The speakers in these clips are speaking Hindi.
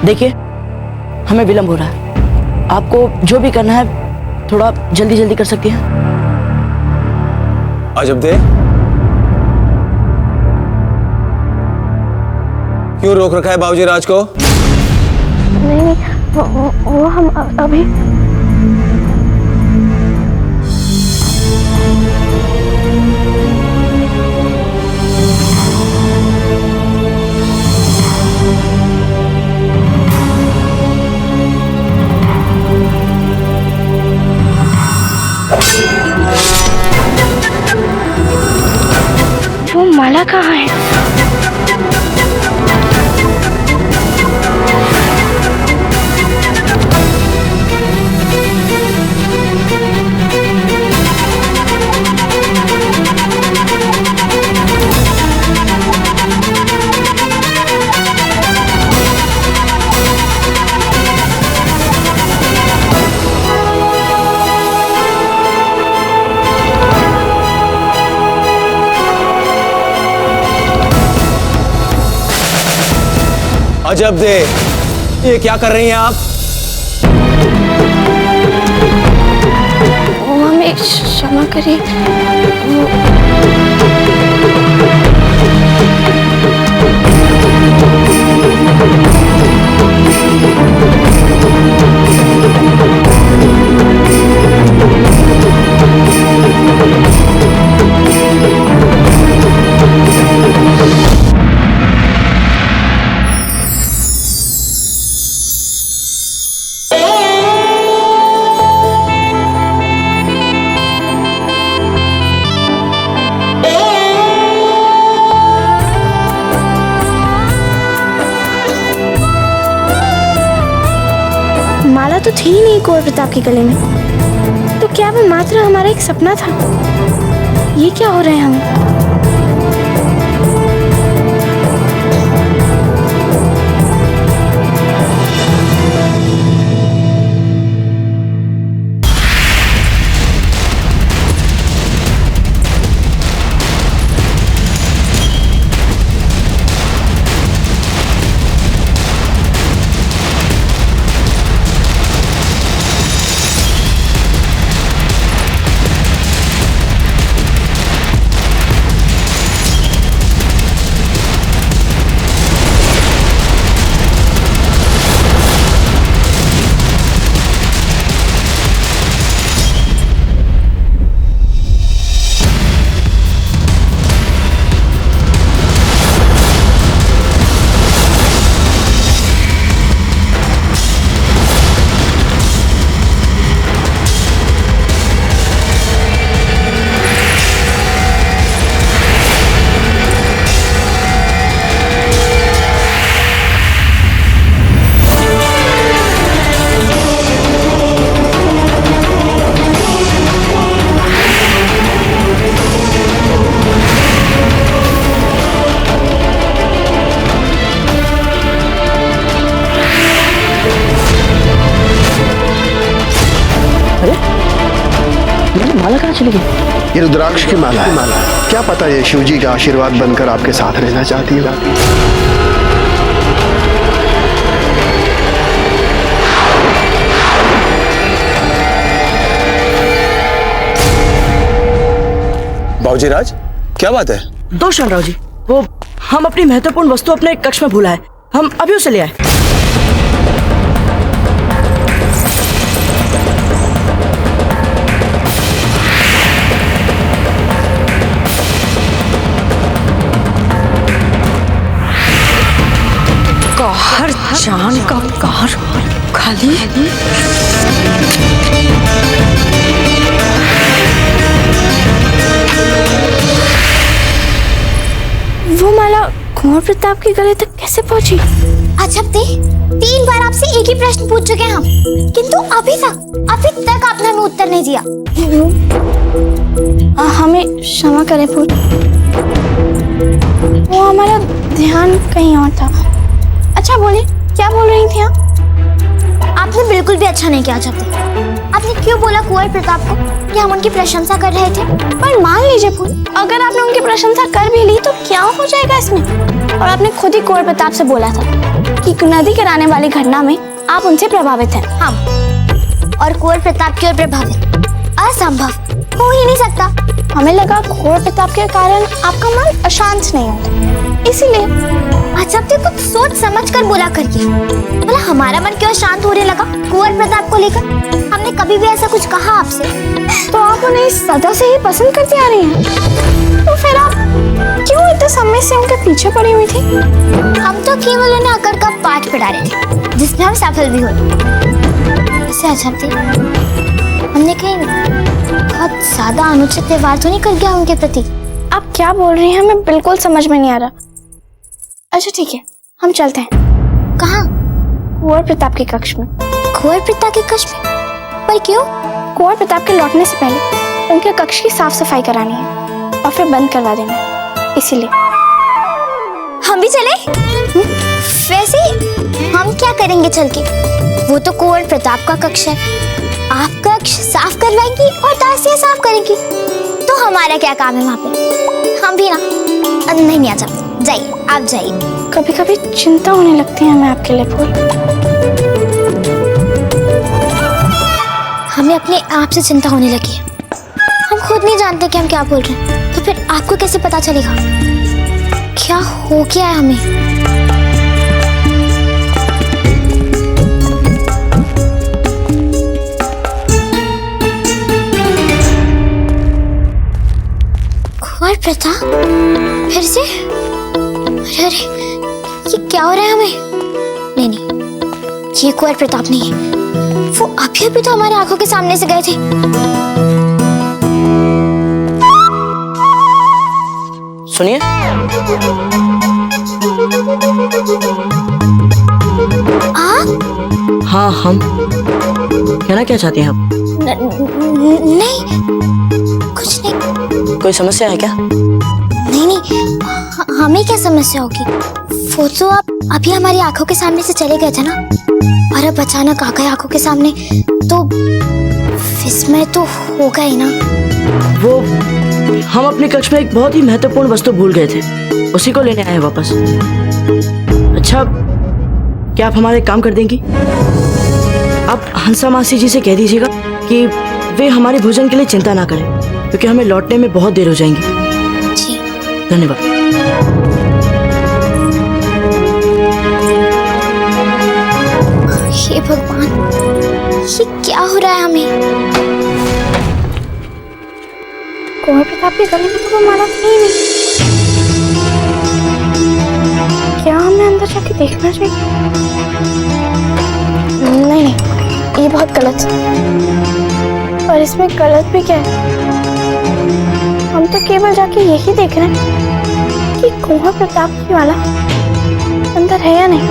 देखिए, हमें विलंब हो रहा है। आपको जो भी करना है थोड़ा जल्दी जल्दी कर सकती हैं। अजब दे, क्यों रोक रखा है बाबूजी राज को? नहीं, वो हम अभी वो माला कहाँ है? अजब दे, ये क्या कर रही हैं आप? वो हमें क्षमा करिए। माला तो थी ही नहीं कुंवर प्रताप के गले में, तो क्या वो मात्र हमारा एक सपना था? ये क्या हो रहे हैं हम? माला कहाँ चली गई? ये रुद्राक्ष की माला है। क्या पता ये शिवजी का आशीर्वाद बनकर आपके साथ रहना चाहती है। बाबूजी राज, क्या बात है? दोष राव जी, वो हम अपनी महत्वपूर्ण वस्तु अपने कक्ष में भूला है। हम अभी उसे ले आए। हर जान का कार खाली। वो माला कुंवर प्रताप के गले तक कैसे पहुंची? अजब दे, 3 बार आपसे एक ही प्रश्न पूछ चुके हैं हम, किंतु अभी तक आपने हमें उत्तर नहीं दिया। हमें क्षमा करें फूल, वो हमारा ध्यान कहीं और था। अच्छा बोलिए, क्या बोल रही थी आप? आपने बिल्कुल भी अच्छा नहीं किया अजब दे। आपने क्यों बोला कुंवर प्रताप को कि हम उनकी प्रशंसा कर रहे थे? पर मान लीजिए फूल, अगर आपने उनकी प्रशंसा कर भी ली तो क्या हो जाएगा इसमें? और आपने खुद ही कुंवर प्रताप से बोला था कि नदी गिराने वाली घटना में आप उनसे प्रभावित हैं। हम और कुंवर प्रताप की ओर प्रभावित असंभव हो ही नहीं सकता। हमें लगा कुंवर प्रताप के कारण आपका मन अशांत नहीं होता, इसीलिए। अच्छा, अब कुछ सोच समझ कर बोला करिए। बोला हमारा मन क्यों शांत होने लगा कुंवर प्रताप को लेकर? हमने कभी भी ऐसा कुछ कहा आपसे? तो आप उन्हें सदा से ही पसंद करती आ रही हैं, तो फिर आप क्यों इतने समय से उनके पीछे पड़ी हुई थी? हम तो केवल उन्हें अकड़ का पाठ पढ़ा रहे थे, जिसमें हम सफल भी हुए। इससे अच्छा थे, हमने कहीं बहुत ज्यादा अनुचित व्यवहार तो नहीं कर गया उनके प्रति? आप क्या बोल रही हैं, हमें बिल्कुल समझ में नहीं आ रहा। अच्छा ठीक है, हम चलते हैं। कहाँ? कुंवर प्रताप के कक्ष में। कुंवर प्रताप के कक्ष में? पर क्यों? कुंवर प्रताप के लौटने से पहले उनके कक्ष की साफ सफाई करानी है और फिर बंद करवा देना है, इसीलिए। हम भी चले? वैसे हम क्या करेंगे चल के? वो तो कुंवर प्रताप का कक्ष है, आप कक्ष साफ करवाएंगी और दासियां साफ करेंगी, तो हमारा क्या काम है वहाँ पे? हम भी ना नहीं आ जाते। जाइए, आप जाइए। कभी कभी चिंता होने लगती है हमें आपके लिए फूल। हमें अपने आप से चिंता होने लगी है। हम खुद नहीं जानते कि हम क्या बोल रहे हैं, तो फिर आपको कैसे पता चलेगा क्या हो गया है हमें? कुंवर प्रताप फिर से? अरे अरे, ये क्या हो रहा है हमें? नहीं, ये कुंवर प्रताप नहीं है। वो अभी तो हमारे आंखों के सामने से गए थे। सुनिए। आप? हाँ, हम। कहना क्या चाहती हैं आप? नहीं, कुछ नहीं। कोई समस्या है क्या? नहीं, हमें क्या समस्या होगी? वो तो आप अभी हमारी आंखों के सामने से चले गए थे ना, और अब अचानक आ गए आंखों के सामने, तो विस्मय तो होगा ही ना। वो हम अपने कक्ष में एक बहुत ही महत्वपूर्ण वस्तु भूल गए थे, उसी को लेने आए हैं वापस। अच्छा, क्या आप हमारा एक काम कर देंगी? आप हंसा मासी जी से कह दीजिएगा कि वे हमारे भोजन के लिए चिंता ना करें, क्योंकि हमें लौटने में बहुत देर हो जाएंगी। जी, धन्यवाद। हे भगवान, ये क्या हो रहा है हमें? कुंवर प्रताप के गले में तो वो माला थी ही नहीं। क्या हमें अंदर जाके देखना चाहिए? नहीं, ये बहुत गलत है। और इसमें गलत भी क्या है? हम तो केवल जाके यही देख रहे हैं कि कुंवर प्रताप की माला अंदर है या नहीं।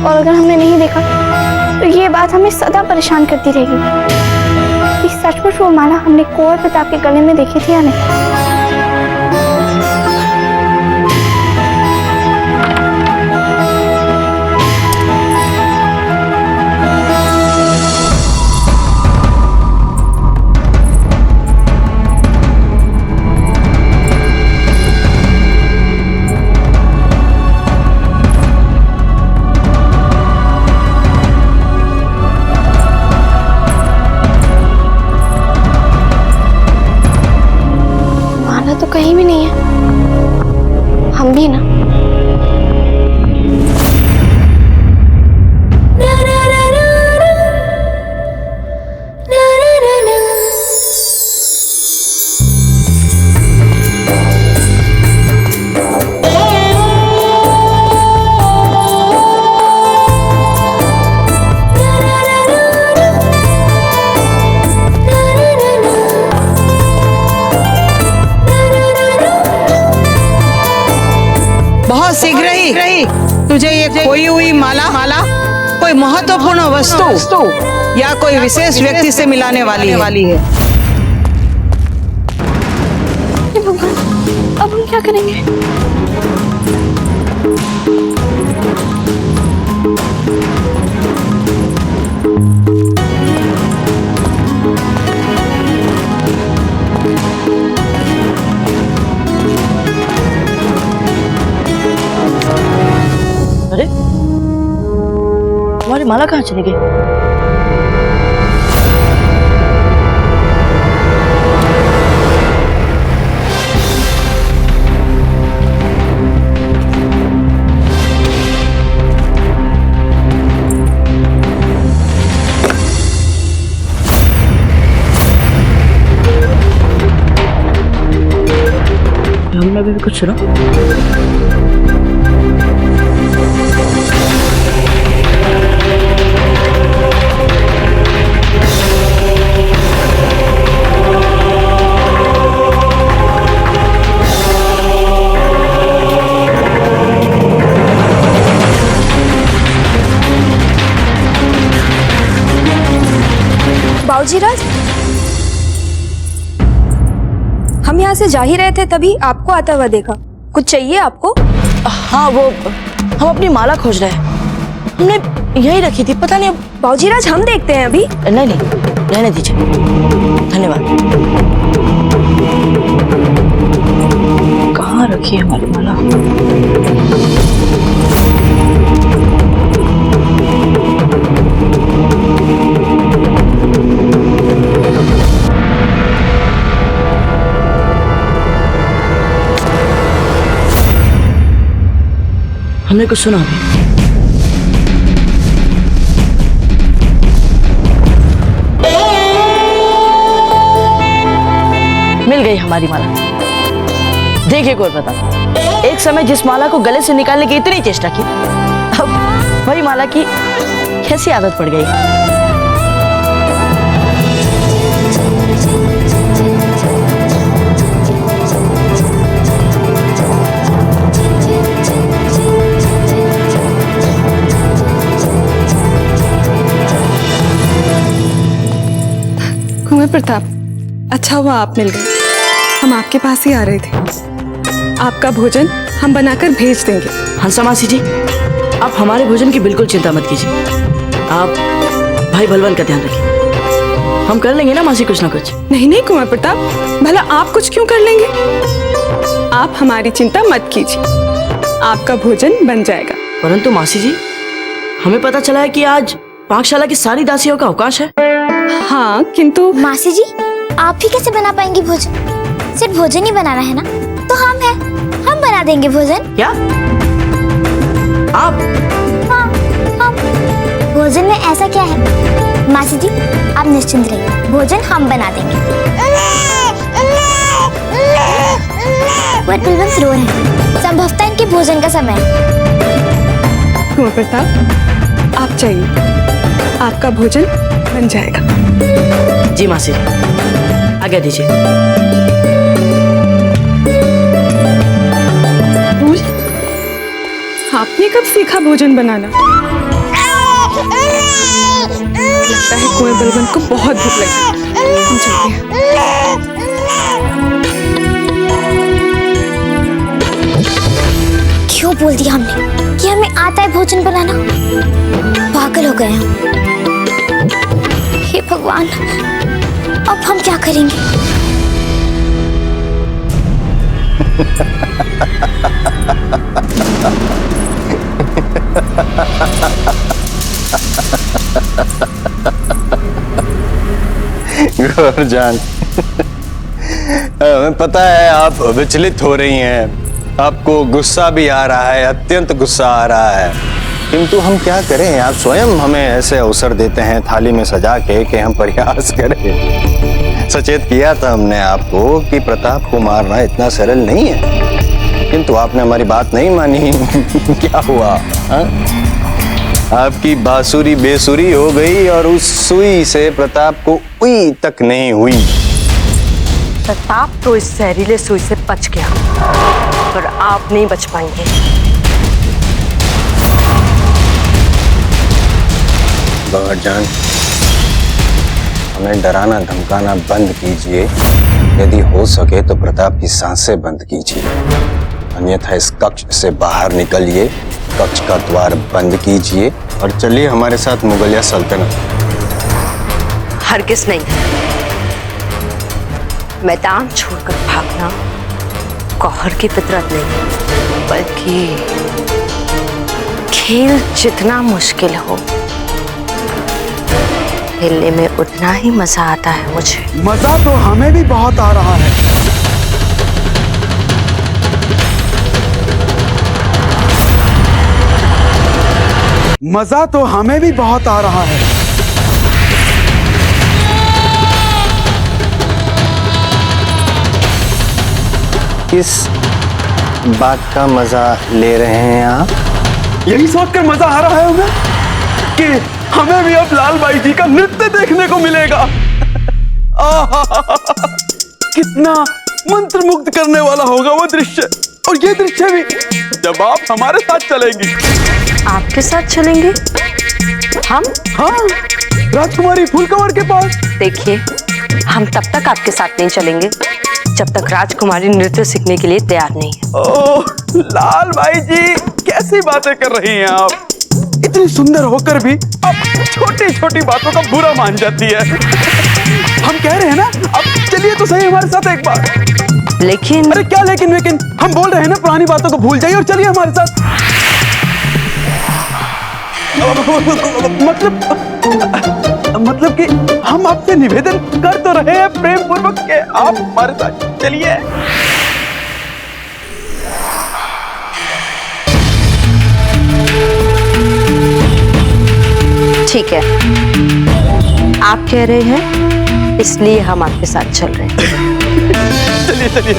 और अगर हमने नहीं देखा तो ये बात हमें सदा परेशान करती रहेगी कि सचमुच वो माला हमने कुंवर प्रताप के गले में देखी थी या नहीं। कहीं भी नहीं है, हम भी ना। शीघ्र ही तुझे ये खोई हुई माला कोई महत्वपूर्ण वस्तु या कोई विशेष व्यक्ति से मिलाने वाली है। भगवान, अब हम क्या करेंगे? अरे हमारी माला कहाँ चली गई? हमने अभी भी कुछ सुना? बाबूजी राज, हम यहाँ से जा ही रहे थे तभी आपको आता हुआ देखा। कुछ चाहिए आपको? हाँ, वो हम अपनी माला खोज रहे हैं। हमने यही रखी थी, पता नहीं अब। बाबूजी राज, हम देखते हैं अभी। नहीं नहीं, रहने दीजिए, धन्यवाद। कहाँ रखी है हमारी माला? हमने कुछ सुना अभी? मिल गई हमारी माला। देखिए कौर प्रताप, एक समय जिस माला को गले से निकालने की इतनी चेष्टा की, अब वही माला की कैसी आदत पड़ गई। कुंवर प्रताप, अच्छा हुआ आप मिल गए। हम आपके पास ही आ रहे थे। आपका भोजन हम बनाकर भेज देंगे। हंसा मासी जी, आप हमारे भोजन की बिल्कुल चिंता मत कीजिए। आप भाई बलवन का ध्यान रखिए। हम कर लेंगे ना मासी कुछ ना कुछ। नहीं नहीं कुंवर प्रताप, भला आप कुछ क्यों कर लेंगे? आप हमारी चिंता मत कीजिए, आपका भोजन बन जाएगा। परंतु मासी जी, हमें पता चला है कि आज पाकशाला की सारी दासियों का अवकाश है। हाँ, किंतु मासी जी, आप ही कैसे बना पाएंगी भोजन? सिर्फ भोजन ही बनाना है ना? तो हम हैं, हम बना देंगे भोजन। क्या आप? हाँ, हम। भोजन में ऐसा क्या है? मासी जी, आप निश्चिंत रहिए, भोजन हम बना देंगे। कुंवर बलवंत रो रहे हैं, संभवतः इनके भोजन का समय है। कुंवर प्रताप, आप जाइए, आपका भोजन बन जाएगा। जी मासी, आज्ञा दीजिए। आपने कब सीखा भोजन बनाना? लगता है कुंवर बलवंत को बहुत भूख लगी। हम चलते हैं। क्यों बोल दिया हमने कि हमें आता है भोजन बनाना? पागल हो गए हम। हे भगवान, अब हम क्या करेंगे? गौरजान, हमें पता है आप विचलित हो रही हैं, आपको गुस्सा भी आ रहा है, अत्यंत गुस्सा आ रहा है, किंतु हम क्या करें? आप स्वयं हमें ऐसे अवसर देते हैं थाली में सजा के कि हम प्रयास करें। सचेत किया था हमने आपको कि प्रताप को मारना इतना सरल नहीं है, किंतु आपने हमारी बात नहीं मानी। क्या हुआ? हा? आपकी बांसुरी बेसुरी हो गई और उस सुई से प्रताप को उई तक नहीं हुई। प्रताप तो इस जहरीले सुई से बच गया, पर आप नहीं बच पाएंगे। गौरजान, हमें डराना धमकाना बंद कीजिए। यदि हो सके तो प्रताप की सांसें बंद कीजिए, अन्यथा इस कक्ष से बाहर निकलिए, कक्ष का द्वार बंद कीजिए और चलिए हमारे साथ मुगलिया सल्तनत। हरगिज नहीं, मैदान छोड़कर भागना गौहर की फितरत नहीं, बल्कि खेल जितना मुश्किल हो खेलने में उतना ही मजा आता है मुझे। मजा तो हमें भी बहुत आ रहा है। मजा तो हमें भी बहुत आ रहा है। किस बात का मजा ले रहे हैं आप? यही सोचकर मजा आ रहा है हमें कि हमें भी अब लाल बाई जी का नृत्य देखने को मिलेगा। आहा, कितना मंत्रमुग्ध करने वाला होगा वो दृश्य, और ये दृश्य भी जब आप हमारे साथ चलेंगी। आपके साथ चलेंगे हम? हाँ, राजकुमारी फूलकवर के पास। देखिए, हम तब तक आपके साथ नहीं चलेंगे जब तक राजकुमारी नृत्य सीखने के लिए तैयार नहीं है। ओह, लाल बाई जी कैसी बातें कर रही हैं आप? इतनी सुंदर होकर भी आप छोटी छोटी बातों का बुरा मान जाती है। हम कह रहे हैं ना, अब चलिए तो सही हमारे साथ एक बार। लेकिन अरे क्या लेकिन वेकिन, हम बोल रहे हैं ना पुरानी बातों को भूल जाइए और चलिए हमारे साथ। मतलब कि हम आपसे निवेदन कर तो रहे हैं प्रेम पूर्वक के आप हमारे साथ चलिए। ठीक है, आप कह रहे हैं इसलिए हम आपके साथ चल रहे हैं। चलिए चलिए।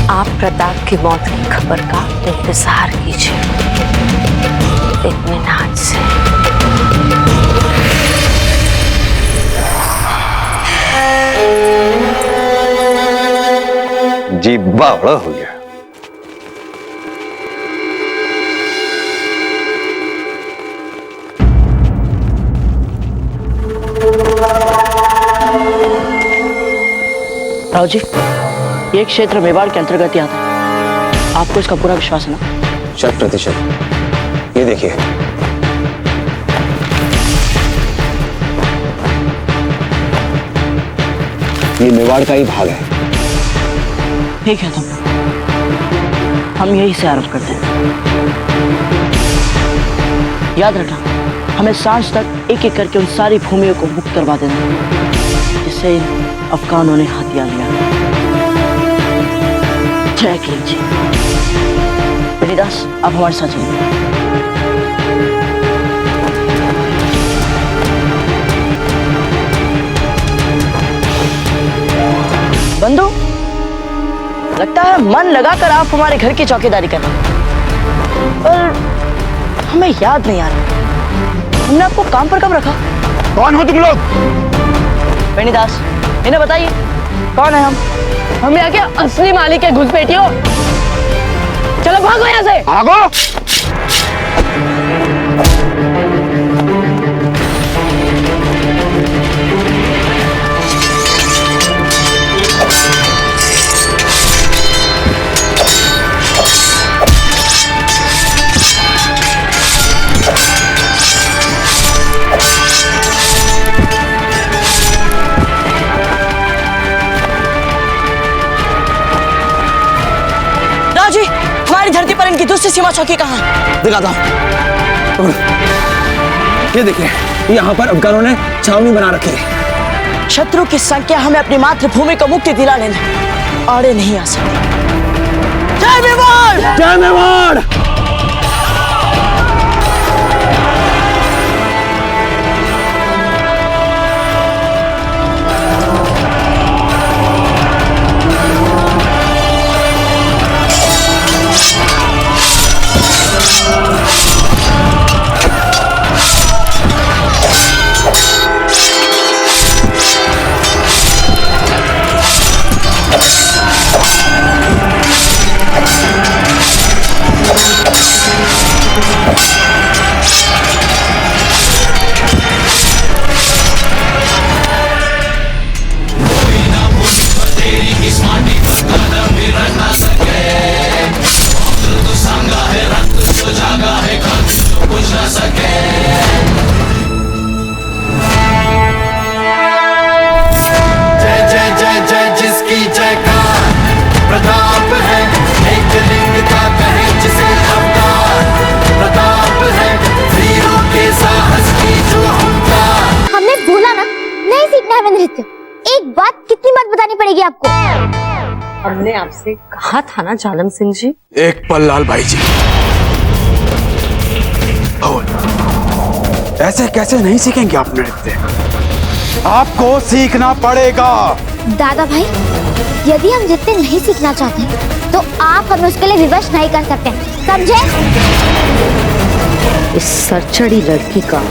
आप प्रताप की मौत की खबर का इंतजार कीजिए इत्मीनान से। जी बावड़ा हो गया। राव जी, ये क्षेत्र मेवाड़ के अंतर्गत ही आता है। आपको इसका पूरा विश्वास है ना? 100%। ये देखिए, ये मेवाड़ का ही भाग है। ठीक है, तो हम यही से आरंभ करते हैं। याद रखना, हमें सांझ तक एक एक करके उन सारी भूमियों को मुक्त करवा देना जिससे इन अफगानों ने हथियार लिया। जय किंग जी। बेनीदास, आप हमारे साथ चलिए। बंधु, लगता है मन लगाकर आप हमारे घर की चौकीदारी कर रहे हैं, पर हमें याद नहीं आ रहा हमने आपको काम पर कब रखा? कौन हो तुम लोग? बेनीदास, इन्हें बताइए कौन है हम? हम यहाँ के असली मालिक है घुसपैठियों। चलो भागो यहाँ से। भागो। जी, हमारी धरती पर इनकी दूसरी सीमा चौकी कहाँ है? दिखाता हूं। ये देखिए, यहाँ पर अफगानों ने छावनी बना रखी है। शत्रु की संख्या हमें अपनी मातृभूमि को मुक्ति दिला लेने आड़े नहीं आ सकती। जय मेवाड़! जय मेवाड़! एक बात कितनी बात बतानी पड़ेगी आपको? हमने आपसे कहा था ना जालम सिंह जी। एक पल लाल भाई जी, ऐसे कैसे नहीं सीखेंगे आप नृत्य? आपको सीखना पड़ेगा। दादा भाई, यदि हम नृत्य नहीं सीखना चाहते तो आप हमें उसके लिए विवश नहीं कर सकते, समझे? इस सरचड़ी लड़की का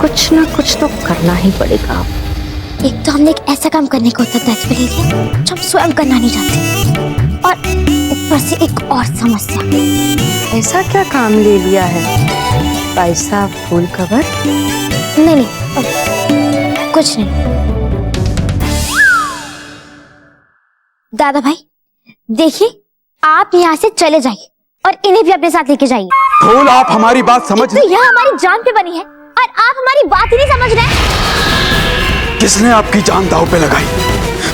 कुछ ना कुछ तो करना ही पड़ेगा। एक तो हमने एक ऐसा काम करने को उत्तरदायित्व ले लिया जो हम स्वयं करना नहीं चाहते, और ऊपर से एक और समस्या। ऐसा क्या काम ले लिया है पैसा फूल कवर? नहीं, कुछ नहीं। दादा भाई देखिए, आप यहाँ से चले जाइए और इन्हें भी अपने साथ लेके जाइए। फूल, आप हमारी बात समझ तो यह हमारी जान पे बनी है और आप हमारी बात ही नहीं समझ रहे। किसने आपकी जान दांव पे लगाई?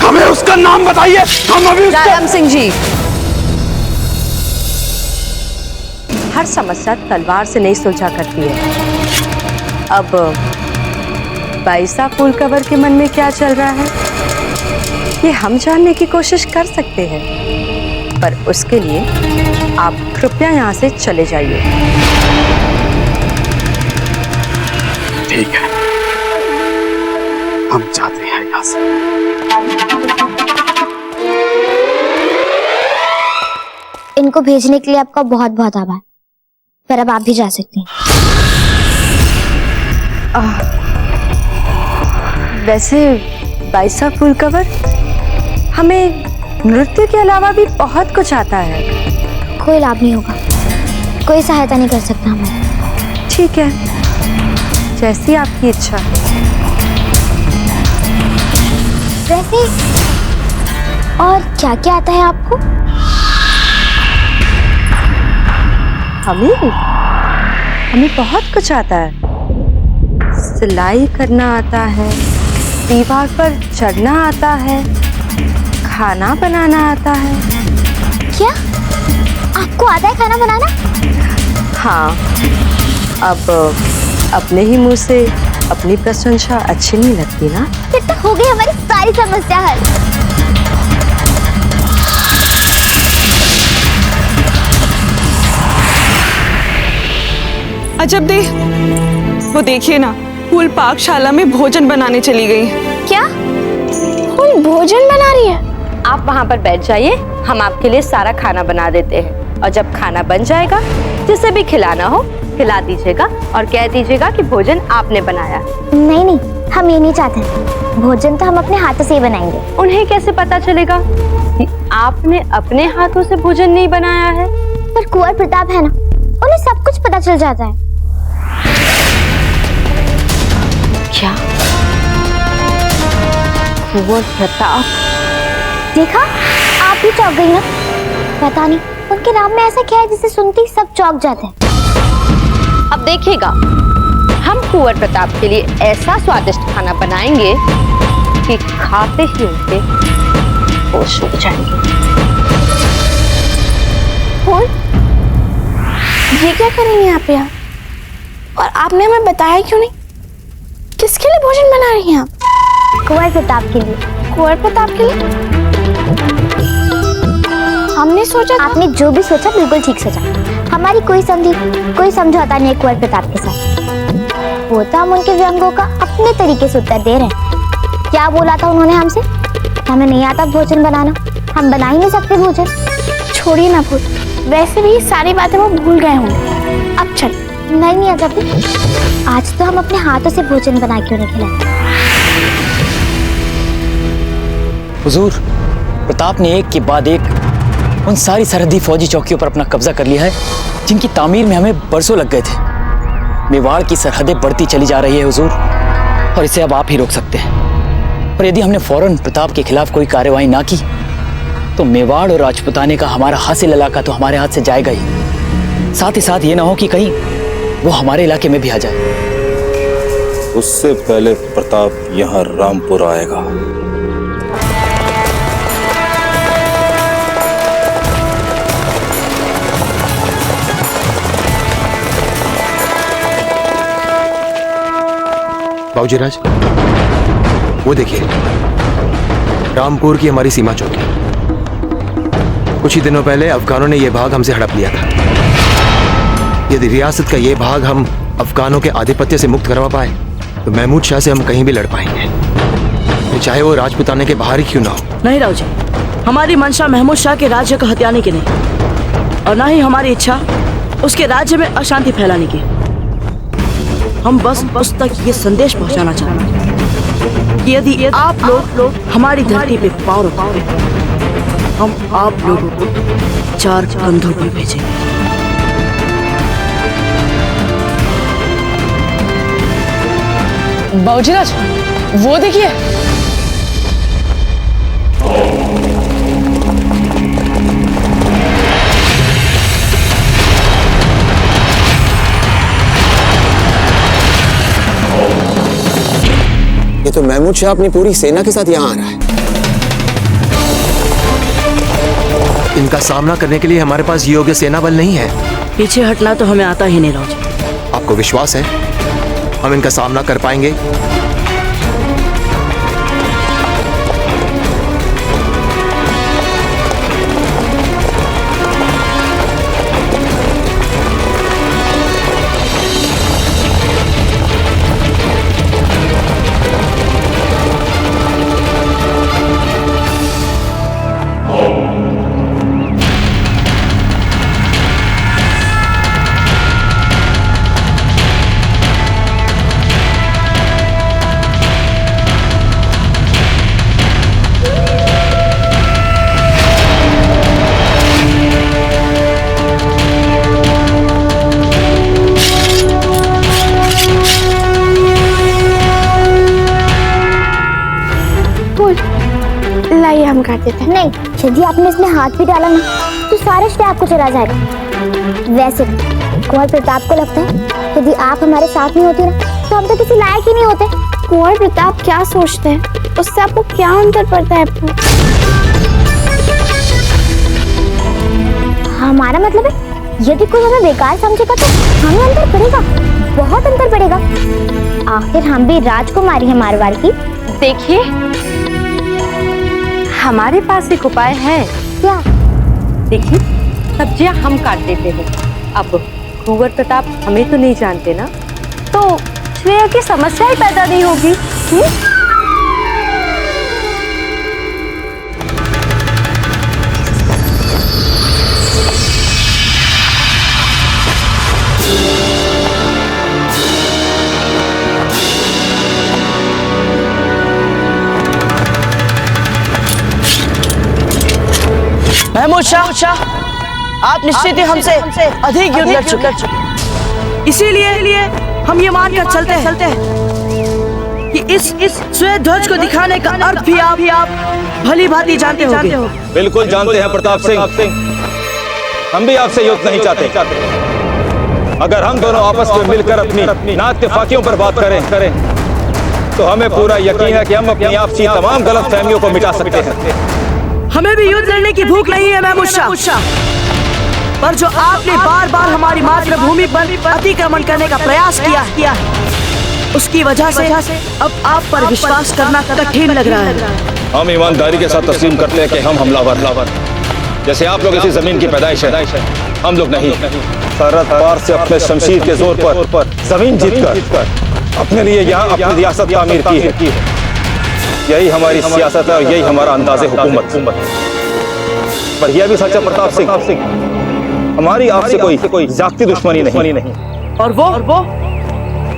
हमें उसका नाम बताइए। हम अभी जालम सिंह जी, हर समस्या तलवार से नहीं सुलझा करती है। अब बाइसा फूल कवर के मन में क्या चल रहा है ये हम जानने की कोशिश कर सकते हैं, पर उसके लिए आप कृपया यहाँ से चले जाइए। ठीक है, हम जाते हैं यहाँ से। इनको भेजने के लिए आपका बहुत बहुत आभार, पर अब आप भी जा सकते हैं। वैसे बाइसा फूल कवर, हमें नृत्य के अलावा भी बहुत कुछ आता है। कोई लाभ नहीं होगा, कोई सहायता नहीं कर सकता हमें। ठीक है, जैसी आपकी इच्छा। वैसे और क्या क्या आता है आपको? हमें बहुत कुछ आता है। सिलाई करना आता है, दीवार पर चढ़ना आता है, खाना बनाना आता है। क्या आपको आता है खाना बनाना? हाँ, अब अपने ही मुंह से अपनी प्रशंसा अच्छी नहीं लगती ना। फिर तो हो गई हमारी सारी समस्या हल। अजब दे, वो देखिए ना, फूल पाकशाला में भोजन बनाने चली गई। क्या फूल भोजन बना रही है? आप वहाँ पर बैठ जाइए, हम आपके लिए सारा खाना बना देते हैं, और जब खाना बन जाएगा जिसे भी खिलाना हो खिला दीजिएगा और कह दीजिएगा कि भोजन आपने बनाया। नहीं नहीं, हम ये नहीं चाहते। भोजन तो हम अपने हाथों से ही बनाएंगे। उन्हें कैसे पता चलेगा कि आपने अपने हाथों से भोजन नहीं बनाया है? पर कुंवर प्रताप है ना, उन्हें सब कुछ पता चल जाता है। क्या कुंवर प्रताप? देखा, आप भी चौंक गई ना। पता नहीं उनके नाम में ऐसा क्या है जिसे सुनते ही सब चौंक जाते हैं। अब देखिएगा, हम कुंवर प्रताप के लिए ऐसा स्वादिष्ट खाना बनाएंगे कि खाते ही उनके होश उड़ जाएंगे। फूल, ये क्या कर रही हैं आप यहाँ? और आपने हमें बताया क्यों नहीं? किसके लिए भोजन बना रही हैं आप? कुंवर प्रताप के लिए। कुंवर प्रताप के लिए? हमने सोचा, आपने जो भी सोचा बिल्कुल ठीक सोचा। हमारी कोई संधि, कोई समझौता नहीं है कुंवर प्रताप के साथ। वो तो हम उनके व्यंगों का अपने तरीके से उत्तर दे रहे हैं। क्या बोला था उन्होंने हमसे? हमें नहीं आता भोजन बनाना, हम बना ही नहीं सकते भोजन। छोड़िए ना फूल, वैसे भी सारी बातें वो भूल गए होंगे। अब चल। नहीं अजब, आज तो हम अपने हाथों से भोजन बना क्यों नहीं खिलाए? हुजूर, प्रताप ने एक के बाद एक उन सारी सरहदी फौजी चौकियों पर अपना कब्जा कर लिया है जिनकी तामीर में हमें बरसों लग गए थे। मेवाड़ की सरहदें बढ़ती चली जा रही है हुजूर, और इसे अब आप ही रोक सकते हैं। और यदि हमने फौरन प्रताप के खिलाफ कोई कार्रवाई ना की तो मेवाड़ और राजपुताने का हमारा हासिल इलाका तो हमारे हाथ से जाएगा ही, साथ ही साथ ये ना हो कि कहीं वो हमारे इलाके में भी आ जाए। उससे पहले प्रताप यहाँ रामपुर आएगा। बाबूजी राज, वो देखिए, रामपुर की हमारी सीमा चौकी। कुछ ही दिनों पहले अफगानों ने यह भाग हमसे हड़प लिया था। यदि रियासत का ये भाग हम अफगानों के आधिपत्य से मुक्त करवा पाए तो महमूद शाह से हम कहीं भी लड़ पाएंगे, चाहे वो राजपुताने के बाहर ही क्यों ना हो। नहीं राव जी, हमारी मंशा महमूद शाह के राज्य को हथियाने की नहीं, और ना ही हमारी इच्छा उसके राज्य में अशांति फैलाने की। हम बस उस तक ये संदेश पहुंचाना चाहते हैं कि यदि आप लोग हमारी धरती पे पाँव रखोगे, हम आप लोगों को 4 कंधों पर भेजेंगे। बाबूजीराज, वो देखिए। ये तो महमूद शाह अपनी पूरी सेना के साथ यहाँ आ रहा है। इनका सामना करने के लिए हमारे पास योग्य सेना बल नहीं है। पीछे हटना तो हमें आता ही नहीं राव जी। आपको विश्वास है हम इनका सामना कर पाएंगे? लाइए हम काट देते हैं। नहीं, यदि आपने इसमें हाथ भी डाला ना तो सारे श्रेय आपको चला जाएगा। वैसे कुंवर प्रताप को लगता है यदि आप हमारे साथ नहीं होती ना तो हम तो किसी लायक ही नहीं होते। कुंवर प्रताप क्या सोचते हैं, उससे आपको क्या अंतर पड़ता है? हमारा मतलब है यदि कोई हमें बेकार समझेगा तो हमें अंतर पड़ेगा, बहुत अंतर पड़ेगा। आखिर हम भी राजकुमारी हैं मारवाड़ की। देखिए, हमारे पास एक उपाय है। क्या? देखिए, सब्जियां हम काट देते हैं। अब कुंवर प्रताप हमें तो नहीं जानते ना, तो श्रेया की समस्या ही पैदा नहीं होगी। महमूद शाह, आप निश्चित ही हमसे अधिक युद्ध लड़ चुके, इसीलिए हम ये मानकर चलते हैं कि इस श्वेत ध्वज को दिखाने का अर्थ भी आप भली भांति जानते होंगे। बिल्कुल जानते हैं प्रताप सिंह, हम भी आपसे युद्ध नहीं चाहते। अगर हम दोनों आपस में मिलकर अपनी नाइत्तेफाकियों पर बात करें तो हमें पूरा यकीन है कि हम अपनी आपसी तमाम गलतफहमियों को मिटा सकते हैं। हमें भी युद्ध लड़ने की भूख नहीं है महमूद शाह, पर जो आपने बार बार हमारी मातृभूमि पर अतिक्रमण करने का प्रयास किया है, उसकी वजह से अब आप पर विश्वास करना कठिन लग रहा है। हम ईमानदारी के साथ तस्लीम करते हैं कि हम हमलावर, जैसे आप लोग इसी जमीन की पैदाइश है, हम लोग नहीं। सरहद पार से अपने शमशीर के जोर पर जमीन जीतकर अपने लिए यहाँ अपनी रियासत तामीर की है। यही हमारी सियासत है और यही हमारा अंदाज़े हुकूमत। पर यह भी सच्चा प्रताप सिंह, हमारी आपसे कोई जाती दुश्मनी नहीं। और वो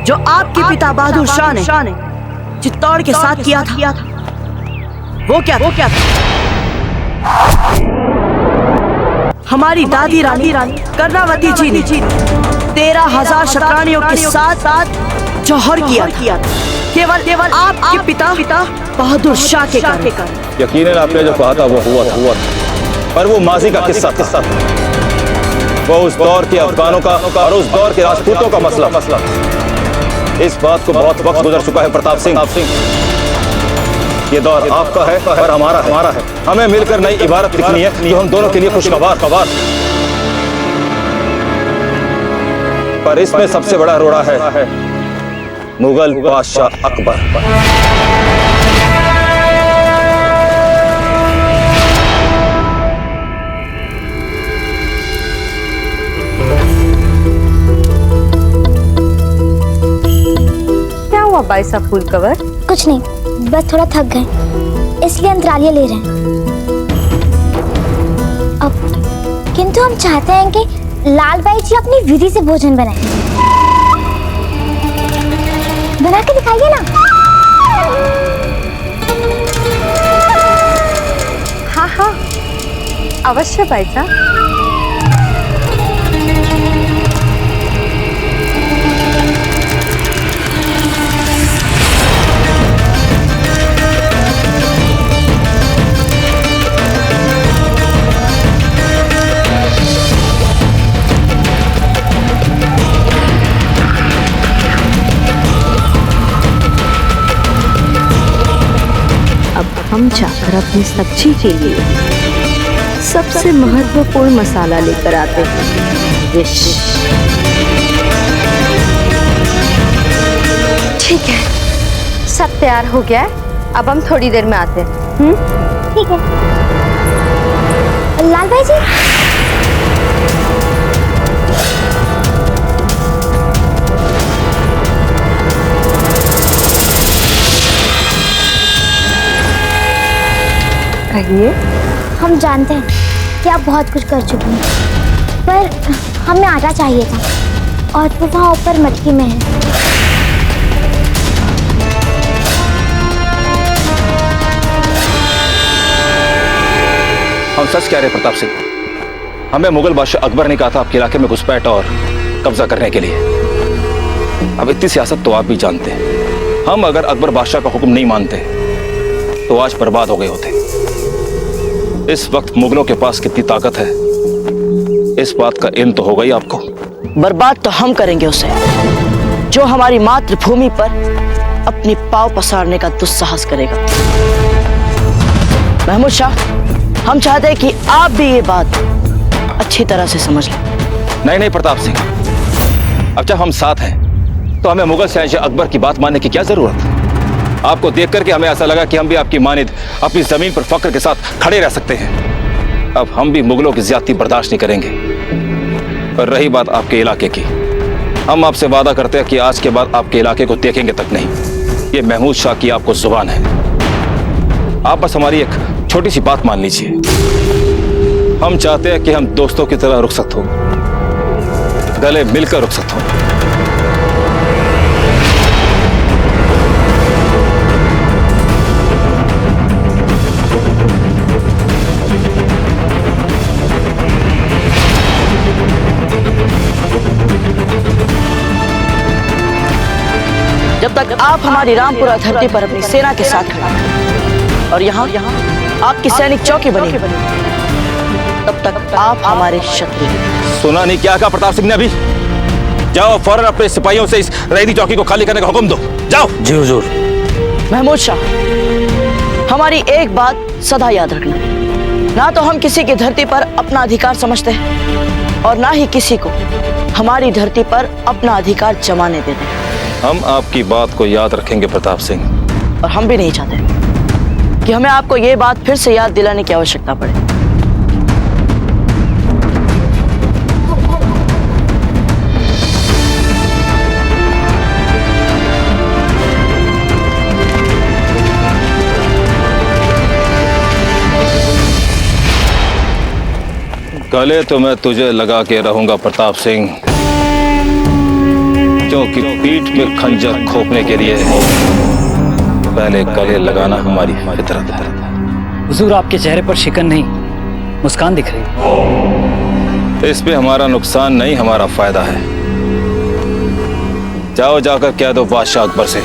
जो आपके पिता बहादुर शाह ने चित्तौड़ के साथ किया था, वो क्या था? हमारी दादी रानी कर्णावती जी ने 13,000 शतरानियों के साथ जौहर किया था, केवल आपके पिता बहादुर शाह के कारण। यकीनन आपने जो कहा था वो हुआ, पर वो माजी का किस्सा था। वो उस दौर के अफगानों का और उस दौर के राजपूतों का मसला। इस बात को बहुत वक्त गुजर चुका है प्रताप सिंह। ये दौर आपका है और हमारा है। हमें मिलकर नई इबारत लिखनी है जो हम दोनों के लिए खुशगवार। पर इसमें सबसे बड़ा रोड़ा है मुगल बादशाह अकबर। बाईसा फूल कवर? कुछ नहीं, बस थोड़ा थक गए इसलिए अंतरालियां ले रहे हैं। अब किंतु हम चाहते हैं कि लाल बाई जी अपनी विधि से भोजन बनाएं। बना के दिखाइए ना। हाँ हाँ अवश्य बाईसा। हम जाकर अपनी सब्जी के लिए सबसे महत्वपूर्ण मसाला लेकर आते हैं, विष। ठीक है, सब तैयार हो गया है, अब हम थोड़ी देर में आते हैं। ठीक है। लाल भाई जी, कहिए। हम जानते हैं कि आप बहुत कुछ कर चुकी हैं, पर हमें आटा चाहिए था और वो वहाँ ऊपर मटकी में है। हम सच कह रहे प्रताप सिंह, हमें मुगल बादशाह अकबर ने कहा था आपके इलाके में घुसपैठ और कब्जा करने के लिए। अब इतनी सियासत तो आप भी जानते हैं। हम अगर अकबर बादशाह का हुक्म नहीं मानते तो आज बर्बाद हो गए होते। इस वक्त मुगलों के पास कितनी ताकत है, इस बात का इल्म तो होगा ही आपको। बर्बाद तो हम करेंगे उसे जो हमारी मातृभूमि पर अपनी पांव पसारने का दुस्साहस करेगा। महमूद शाह, हम चाहते हैं कि आप भी ये बात अच्छी तरह से समझ लें। नहीं नहीं प्रताप सिंह, अब जब हम साथ हैं तो हमें मुगल शहंशाह अकबर की बात मानने की क्या जरूरत? आपको देख करके हमें ऐसा लगा कि हम भी आपकी मानिद अपनी जमीन पर फख्र के साथ खड़े रह सकते हैं। अब हम भी मुगलों की ज्यादती बर्दाश्त नहीं करेंगे। और रही बात आपके इलाके की, हम आपसे वादा करते हैं कि आज के बाद आपके इलाके को देखेंगे तक नहीं। ये महमूद शाह की आपको जुबान है। आप बस हमारी एक छोटी सी बात मान लीजिए। हम चाहते हैं कि हम दोस्तों की तरह रुखसत हो, गले मिलकर रुखसत हो। जब तक आप हमारी रामपुरा धरती पर अपनी सेना के साथ खड़े हैं और यहाँ आपकी सैनिक चौकी बनी, तब तक आप हमारे शत्रु। सुना नहीं क्या कहा प्रताप सिंह ने अभी? जाओ फौरन अपने सिपाहियों से इस रईदी चौकी को खाली करने का हुक्म दो। जाओ। जी हुजूर। महमूद शाह, हमारी एक बात सदा याद रखना, ना तो हम किसी की धरती पर अपना अधिकार समझते हैं और ना ही किसी को हमारी धरती पर अपना अधिकार जमाने देते हैं। हम आपकी बात को याद रखेंगे प्रताप सिंह। और हम भी नहीं चाहते कि हमें आपको ये बात फिर से याद दिलाने की आवश्यकता पड़े। गले तो मैं तुझे लगा के रहूंगा प्रताप सिंह, क्योंकि पीठ में खंजर खोपने के लिए पहले गले लगाना हमारी फितरत है। हुजूर, आपके चेहरे पर शिकन नहीं, मुस्कान दिख रही। इस पे हमारा नुकसान नहीं, हमारा फायदा है। जाओ जाकर कह दो बादशाह अकबर से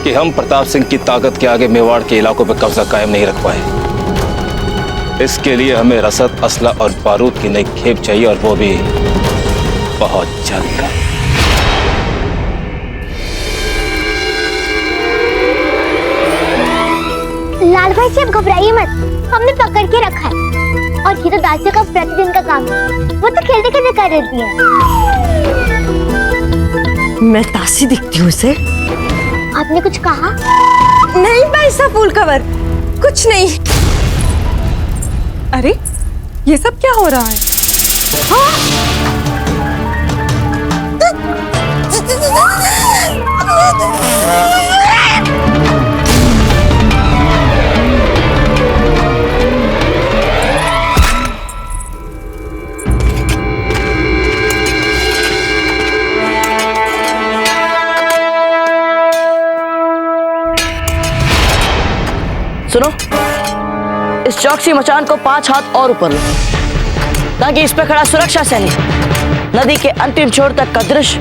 कि हम प्रताप सिंह की ताकत के आगे मेवाड़ के इलाकों पर कब्जा कायम नहीं रख पाए। इसके लिए हमें रसद, असला और बारूद की नई खेप चाहिए, और वो भी बहुत जल्द। लाल भाई जी, आप घबराइए मत, हमने पकड़ के रखा है और ये तो दासियों का प्रतिदिन का काम है, वो तो खेलते खेलते कर देती है। मैं दासी दिखती हूँ उसे? आपने कुछ कहा? नहीं बाईसा फूल कवर, कुछ नहीं। अरे ये सब क्या हो रहा है? हाँ? सुनो, इस चौकसी मचान को 5 हाथ और ऊपर लो ताकि इस पर खड़ा सुरक्षा सैनिक नदी के अंतिम छोर तक का दृश्य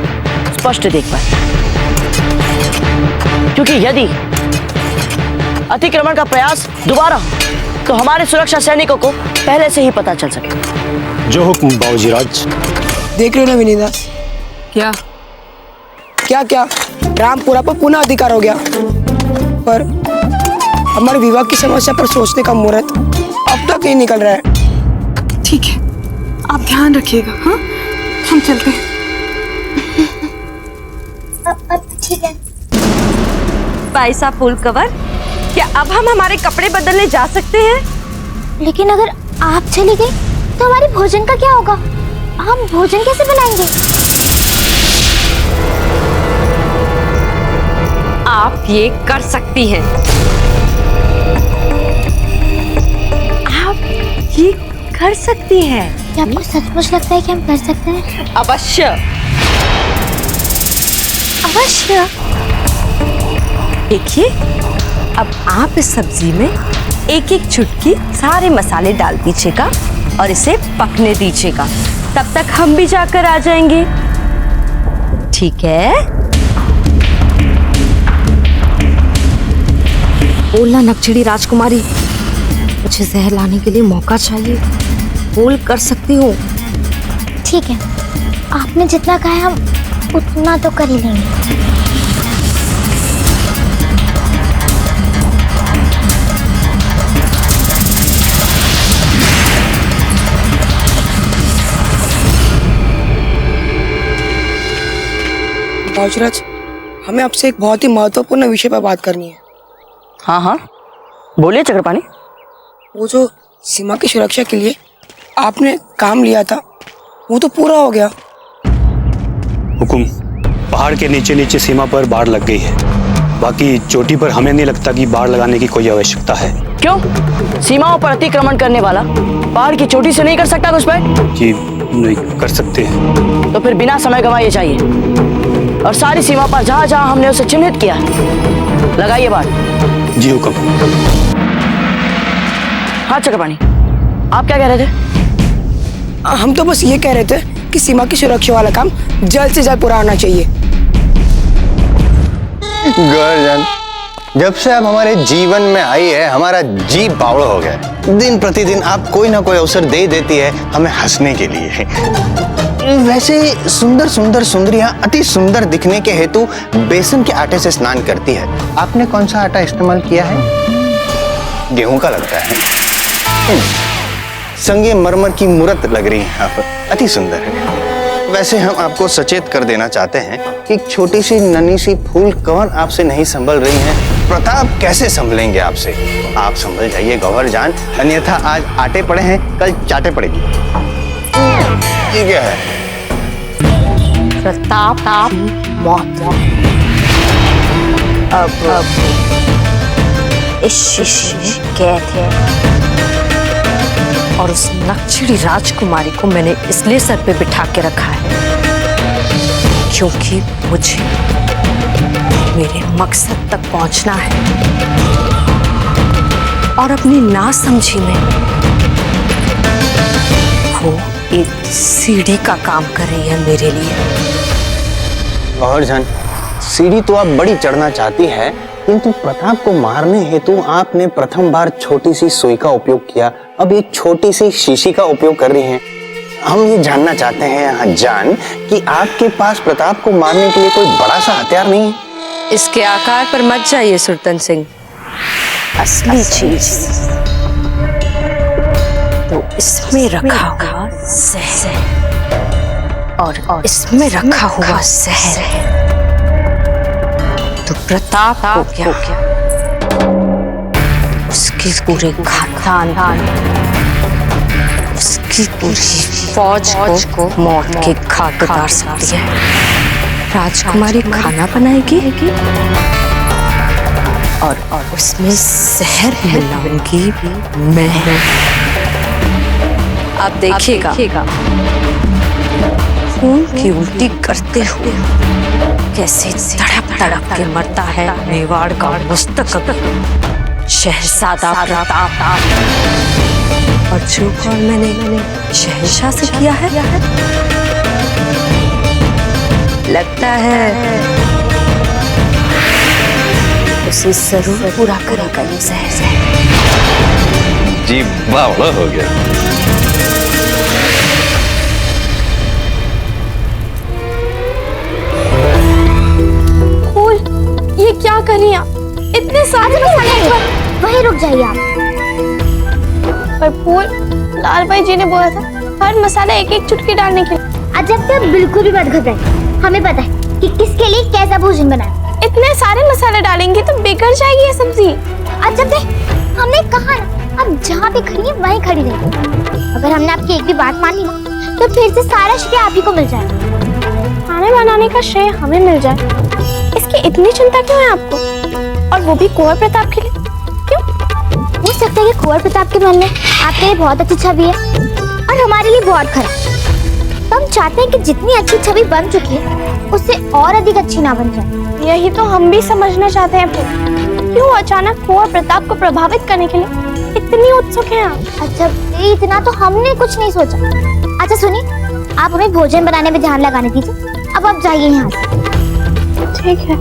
स्पष्ट देख पाए, क्योंकि यदि अतिक्रमण का प्रयास दोबारा हो तो हमारे सुरक्षा सैनिकों को पहले से ही पता चल सके। जो हुक्म बाबूजी राज। देख रहे हो ना विनीता, क्या क्या क्या रामपुरा पर पुनः अधिकार हो गया, पर हमारे विवाह की समस्या पर सोचने का मुहूर्त अब तक नहीं निकल रहा है। ठीक है, आप ध्यान रखिएगा। हाँ, हम चलते हैं। अब ठीक है। बाईसा फूल कवर, क्या अब हम हमारे कपड़े बदलने जा सकते हैं? लेकिन अगर आप चली गई तो हमारे भोजन का क्या होगा? हम भोजन कैसे बनाएंगे? आप ये कर सकती हैं। आप ये कर सकती हैं। क्या आपको सचमुच लगता है कि हम कर सकते हैं? अवश्य अवश्य। देखिए, अब आप इस सब्जी में एक एक चुटकी सारे मसाले डाल दीजिएगा और इसे पकने दीजिएगा। तब तक हम भी जाकर आ जाएंगे। ठीक है? बोलना नक्चड़ी राजकुमारी, मुझे जहर लाने के लिए मौका चाहिए। बोल, कर सकती हूँ। ठीक है, आपने जितना कहा है हम उतना तो कर ही लेंगे। बाबूराज, हमें आपसे एक बहुत ही महत्वपूर्ण विषय पर बात करनी है। हाँ हाँ, बोलिए चक्रपाणी। वो जो सीमा की सुरक्षा के लिए आपने काम लिया था, वो तो पूरा हो गया। हुकुम, पहाड़ के नीचे नीचे सीमा पर बाढ़ लग गई है। बाकी चोटी पर हमें नहीं लगता कि बाढ़ लगाने की कोई आवश्यकता है। क्यों? सीमाओं पर अतिक्रमण करने वाला पहाड़ की चोटी से नहीं कर सकता घुसपैठ? जी नहीं कर सकते हैं। तो फिर बिना समय गंवाए चाहिए और सारी सीमा पर जहां जहां हमने उसे चिन्हित किया है लगाइए बाढ़। जी हुकुम। हाँ चक्रपाणी, आप क्या कह रहे थे? हम तो बस ये कह रहे थे कि सीमा की सुरक्षा वाला काम जल्द से जल्द पूरा होना चाहिए। गर्जन, जब से आप हमारे जीवन में आई है हमारा जी बावड़ा हो गया है। दिन प्रतिदिन आप कोई ना कोई अवसर दे देती है हमें हंसने के लिए। वैसे सुंदर सुंदर सुंदरियां अति सुंदर दिखने के हेतु बेसन के आटे से स्नान करती है। आपने कौन सा आटा इस्तेमाल किया है? गेहूं का लगता है। संगमरमर की मूर्त लग रही है आप, अति सुंदर है। वैसे हम आपको सचेत कर देना चाहते हैं कि एक छोटी सी नन्ही सी फूल कवन आपसे नहीं संभल रही है। प्रताप कैसे संभलेंगे आपसे? आप संभल जाइए गौहर जान, अन्यथा आज आटे पड़े हैं कल चाटे पड़ेगी। ये क्या है? प्रताप मौत। अब इस शीशे में कैद है और उस नक्चड़ी राजकुमारी को मैंने इसलिए सर पे बिठा के रखा है क्योंकि मुझे मेरे मकसद तक पहुंचना है और अपनी नासमझी में वो एक सीढ़ी का काम कर रही है मेरे लिए। गौहर जान, सीढ़ी तो आप बड़ी चढ़ना चाहती है, किंतु प्रताप को मारने हेतु आपने प्रथम बार छोटी सी सुई का उपयोग किया, अब एक छोटी सी शीशी का उपयोग कर रही हैं। हम ये जानना चाहते हैं जान कि आपके पास प्रताप को मारने के लिए कोई बड़ा सा हथियार नहीं है? इसके आकार पर मत जाइए सुरतन सिंह। असली चीज तो इसमें रखा हुआ जहर और इसमें रखा हुआ जहर है। तो प्रताप को क्या उसके पूरे खानदान, उसकी पूरी फौज को मौत के घाट उतार सकती है। राजकुमारी खाना बनाएगी और उसमें जहर मिलाऊंगी मैं। आप देखिएगा खून की उल्टी करते हुए कैसे तड़प तड़प के मरता है मेवाड़ का मुस्तकबिल शहजादा प्रताप। और जो कौन मैंने शहंशाह से किया है, लगता है उसे जरूर पूरा करेगा ये शहंशाह। जी बावड़ा हो गया। फूल, ये क्या कर रही हैं आप? इतने सारे मसाले वहीं रुक जाइए आप। पर फूल, लाल भाई जी ने बोला था हर मसाला एक एक चुटकी डालने के लिए। अजब तो बिल्कुल भी मत घबराइए, हमें पता है कि किसके लिए कैसा भोजन बनाए। इतने सारे मसाले डालेंगे तो बिगड़ जाएगी ये सब्जी। अजब है, हमने कहा ना अब जहाँ पे खड़ी है वहीं खड़ी रहिए। अगर हमने आपकी एक भी बात मानी ना तो फिर से सारा श्रेय आप ही को मिल जाएगा। खाने बनाने का श्रेय हमें मिल जाए, इसकी इतनी चिंता क्यों है आपको? और वो भी कुंवर प्रताप के लिए? क्यों? हो सकता है कि कुंवर प्रताप के मन में आपके लिए बहुत अच्छी छवि है और हमारे लिए बहुत खराब। तो हम चाहते हैं कि जितनी अच्छी छवि बन चुकी है उससे और अधिक अच्छी ना बन जाए। यही तो हम भी समझना चाहते हैं क्यों अचानक कुंवर प्रताप को प्रभावित करने के लिए इतनी उत्सुक हैं आप? अच्छा, इतना तो हमने कुछ नहीं सोचा। अच्छा सुनिए, आप हमें भोजन बनाने में ध्यान लगाने दीजिए। अब आप जाइए यहाँ से। ठीक है।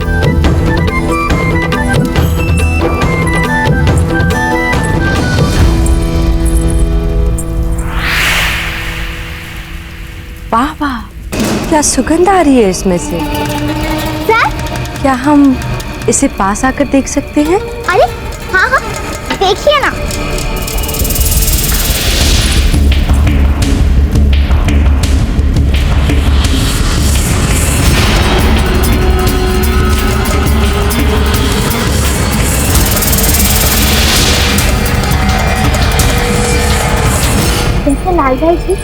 वाह वाह, क्या सुगंध आ रही है इसमें से। सर, क्या हम इसे पास आकर देख सकते हैं? अरे हाँ हाँ, देखिए ना। लाल भाई जी,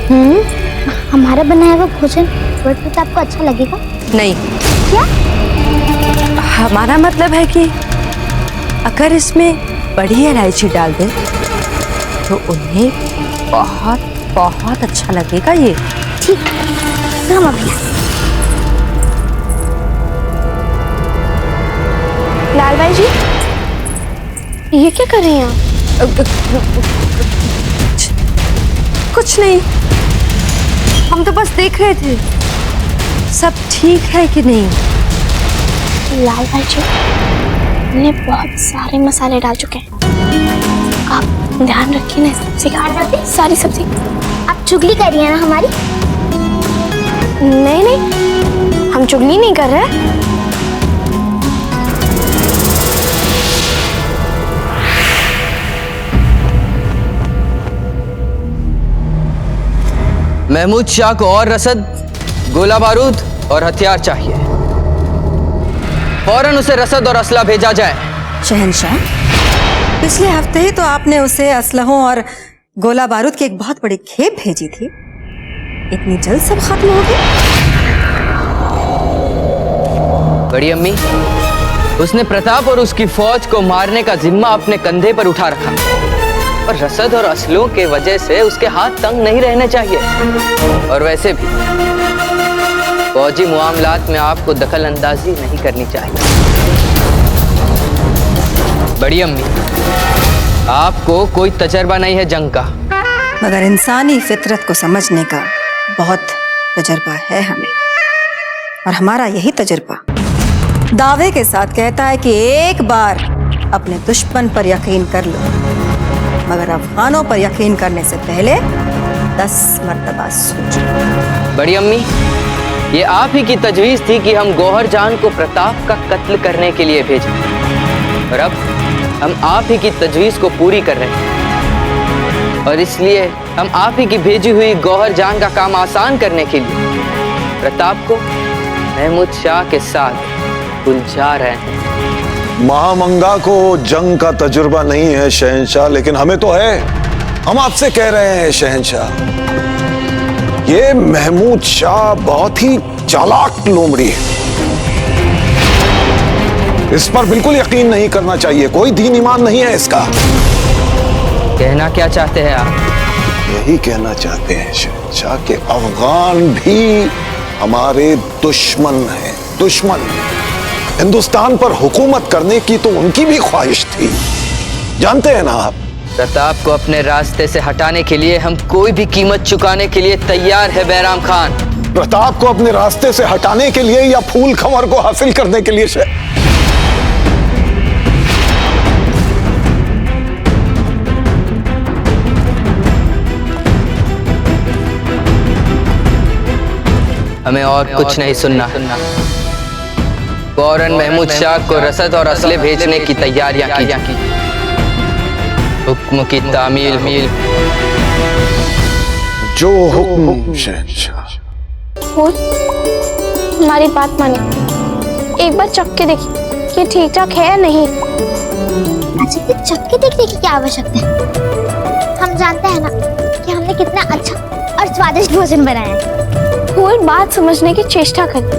हमारा बनाया हुआ भोजन कुंवर प्रताप को अच्छा लगेगा? नहीं। क्या? हमारा मतलब है कि अगर इसमें बड़ी इलायची डाल दें तो उन्हें बहुत बहुत अच्छा लगेगा ये। ठीक, तो हम अभी लाल भाई जी, ये क्या कर रही हैं आप? कुछ नहीं, हम तो बस देख रहे थे सब ठीक है कि नहीं। लाल भाई जी, हमने बहुत सारे मसाले डाल चुके हैं, आप ध्यान रखिए ना सब्जी का। सारी सब्जी। आप चुगली कर रही हैं ना हमारी? नहीं नहीं, हम चुगली नहीं कर रहे। महमूद शाह को और रसद, गोला बारूद और हथियार चाहिए। फौरन उसे रसद और असला भेजा जाए। शहंशाह, पिछले हफ्ते ही तो आपने उसे असलहों और गोला बारूद की एक बहुत बड़ी खेप भेजी थी। इतनी जल्द सब खत्म हो गया? बड़ी अम्मी, उसने प्रताप और उसकी फौज को मारने का जिम्मा अपने कंधे पर उठा रखा और रसद और असलों के वजह से उसके हाथ तंग नहीं रहने चाहिए। और वैसे भी फौजी मामलात में आपको दखल अंदाजी नहीं करनी चाहिए। बड़ी अम्मी, आपको कोई तजर्बा नहीं है जंग का, मगर इंसानी फितरत को समझने का बहुत तजर्बा है हमें। और हमारा यही तजर्बा दावे के साथ कहता है कि एक बार अपने दुश्मन पर यकीन कर लो, मगर अफगानों पर यकीन करने से पहले 10 मर्तबा सोचो। बड़ी अम्मी, ये आप ही की तजवीज थी कि हम गौहर जान को प्रताप का कत्ल करने के लिए भेजें, और अब हम आप ही की तजवीज को पूरी कर रहे हैं। और इसलिए हम आप ही की भेजी हुई गौहर जान का काम आसान करने के लिए प्रताप को महमूद शाह के साथ उलझा रहे हैं। महामंगा को जंग का तजुर्बा नहीं है शहंशाह, लेकिन हमें तो है। हम आपसे कह रहे हैं शहंशाह, ये महमूद शाह बहुत ही चालाक लोमड़ी है। इस पर बिल्कुल यकीन नहीं करना चाहिए, कोई दीन ईमान नहीं है इसका। कहना क्या चाहते हैं आप? यही कहना चाहते हैं शहंशाह के अफगान भी हमारे दुश्मन हैं, दुश्मन। हिंदुस्तान पर हुकूमत करने की तो उनकी भी ख्वाहिश थी, जानते हैं ना आप। प्रताप को अपने रास्ते से हटाने के लिए हम कोई भी कीमत चुकाने के लिए तैयार है बैराम खान। प्रताप को अपने रास्ते से हटाने के लिए या फूल खंवर को हासिल करने के लिए हमें और कुछ नहीं सुनना। फौरन महमूद शाह को रसद और असले भेजने की तैयारियां की। हुक्म की तामील जो हुक्म शहंशाह। फूल, हमारी बात माने, एक बार चख के देखिए कि ठीक ठाक है या नहीं। अच्छा, फिर चख के देखने की क्या आवश्यकता है? हम जानते हैं ना कि हमने कितना अच्छा और स्वादिष्ट भोजन बनाया है। फूल, बात समझने की चेष्टा करें।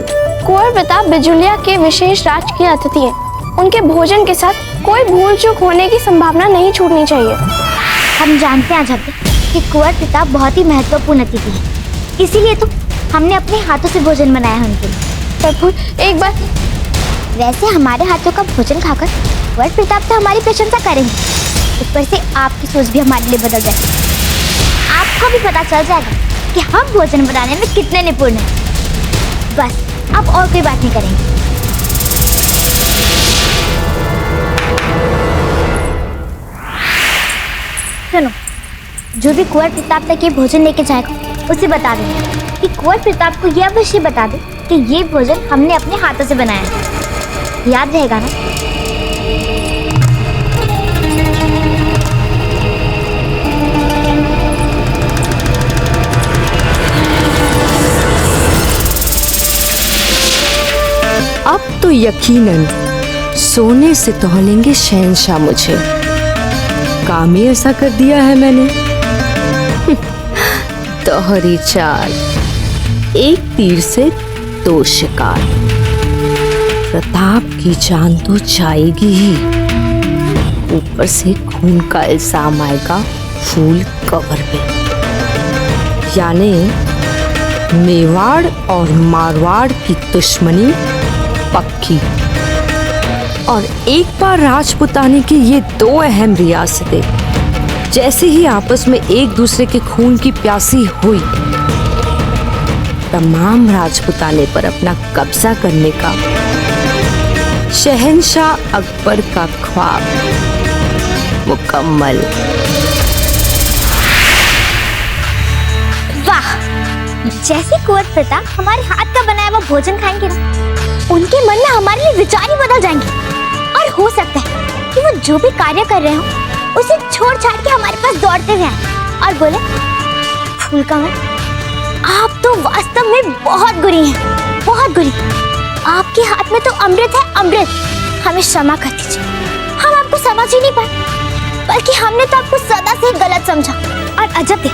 कुंवर प्रताप बिजुलिया के विशेष राजकीय अतिथि हैं। उनके भोजन के साथ कोई भूल चूक होने की संभावना नहीं छूटनी चाहिए। हम जानते हैं जब कि कुंवर प्रताप बहुत ही महत्वपूर्ण अतिथि है, इसीलिए तो हमने अपने हाथों से भोजन बनाया है उनके लिए। पर फूल, एक बार वैसे हमारे हाथों का भोजन खाकर कुंवर प्रताप तो हमारी प्रशंसा करेंगे, ऊपर से आपकी सोच भी हमारे लिए बदल जाएगी। आपको भी पता चल जाएगा कि हम भोजन बनाने में कितने निपुण हैं। बस अब और कोई बात नहीं करेंगे। सुनो, जो भी कुंवर प्रताप तक ये भोजन लेके जाएगा उसे बता देंगे कि कुंवर प्रताप को यह अवश्य बता दे कि ये भोजन हमने अपने हाथों से बनाया है। याद रहेगा ना? अब तो यकीनन सोने से तौलेंगे शहंशाह मुझे। काम ही ऐसा कर दिया है मैंने। दोहरी चाल, एक तीर से दो शिकार। प्रताप की जान तो जाएगी ही, ऊपर से खून का इल्जाम आएगा फूल कवर पे। यानी मेवाड़ और मारवाड़ की दुश्मनी पक्की। और एक बार राजपुताने की ये दो अहम रियासतें जैसे ही आपस में एक दूसरे के खून की प्यासी हुई, तमाम राजपुताने पर अपना कब्जा करने का शहंशाह अकबर का ख्वाब मुकम्मल। वाह! जैसे कुंवर प्रताप हमारे हाथ का बनाया हुआ भोजन खाएंगे ना, उनके मन में हमारे लिए विचार ही बदल जाएंगे। और हो सकता है कि वो जो भी कार्य कर रहे हो उसे छोड़ छाड़ के हमारे पास दौड़ते हुए आए और बोले, फूल कंवर, आप तो वास्तव में बहुत बुरी हैं, बहुत बुरी। आपके हाथ में तो अमृत है, अमृत। हमें क्षमा कर दीजिए, हम आपको समझ ही नहीं पाए, बल्कि हमने तो आपको सदा से गलत समझा। और अजब थे,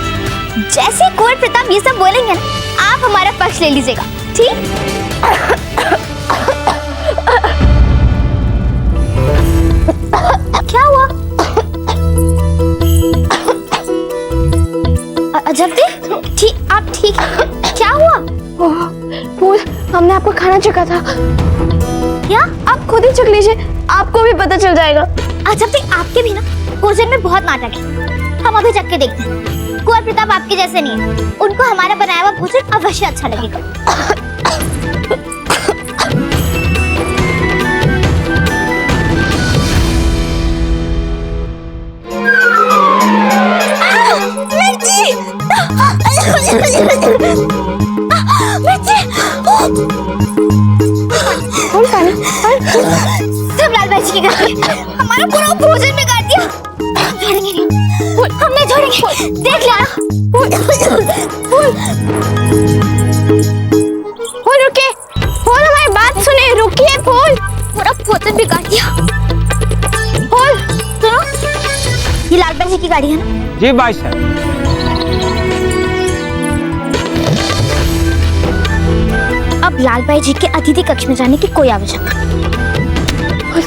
जैसे कुंवर प्रताप ये सब बोलेंगे ना, आप हमारा पक्ष ले लीजिएगा, ठीक? क्या हुआ? अजब थे, ठीक, आप ठीक? क्या हुआ? फूल, हमने आपको खाना चखा था। क्या? आप खुद ही चख लीजिए, आपको भी पता चल जाएगा। अजब थे, आपके भी ना भोजन में बहुत नाटक है। हम अभी चख के देखते हैं। कुंवर प्रताप आपके जैसे नहीं है, उनको हमारा बनाया हुआ भोजन अवश्य अच्छा लगेगा। सब लाल भाई जी की गलती, हमारा पूरा भोजन बिगाड़ दिया। हम नहीं छोड़ेंगे, देख लिया। फूल रुकिए, फूल हमारी बात सुने, रुकिए फूल। पूरा भोजन बिगाड़ दिया। फूल सुनो, ये लाल भाई जी की गाड़ी है ना? जी भाई साहब। अब लाल भाई जी के अतिथि कक्ष में जाने की कोई आवश्यकता। क्यों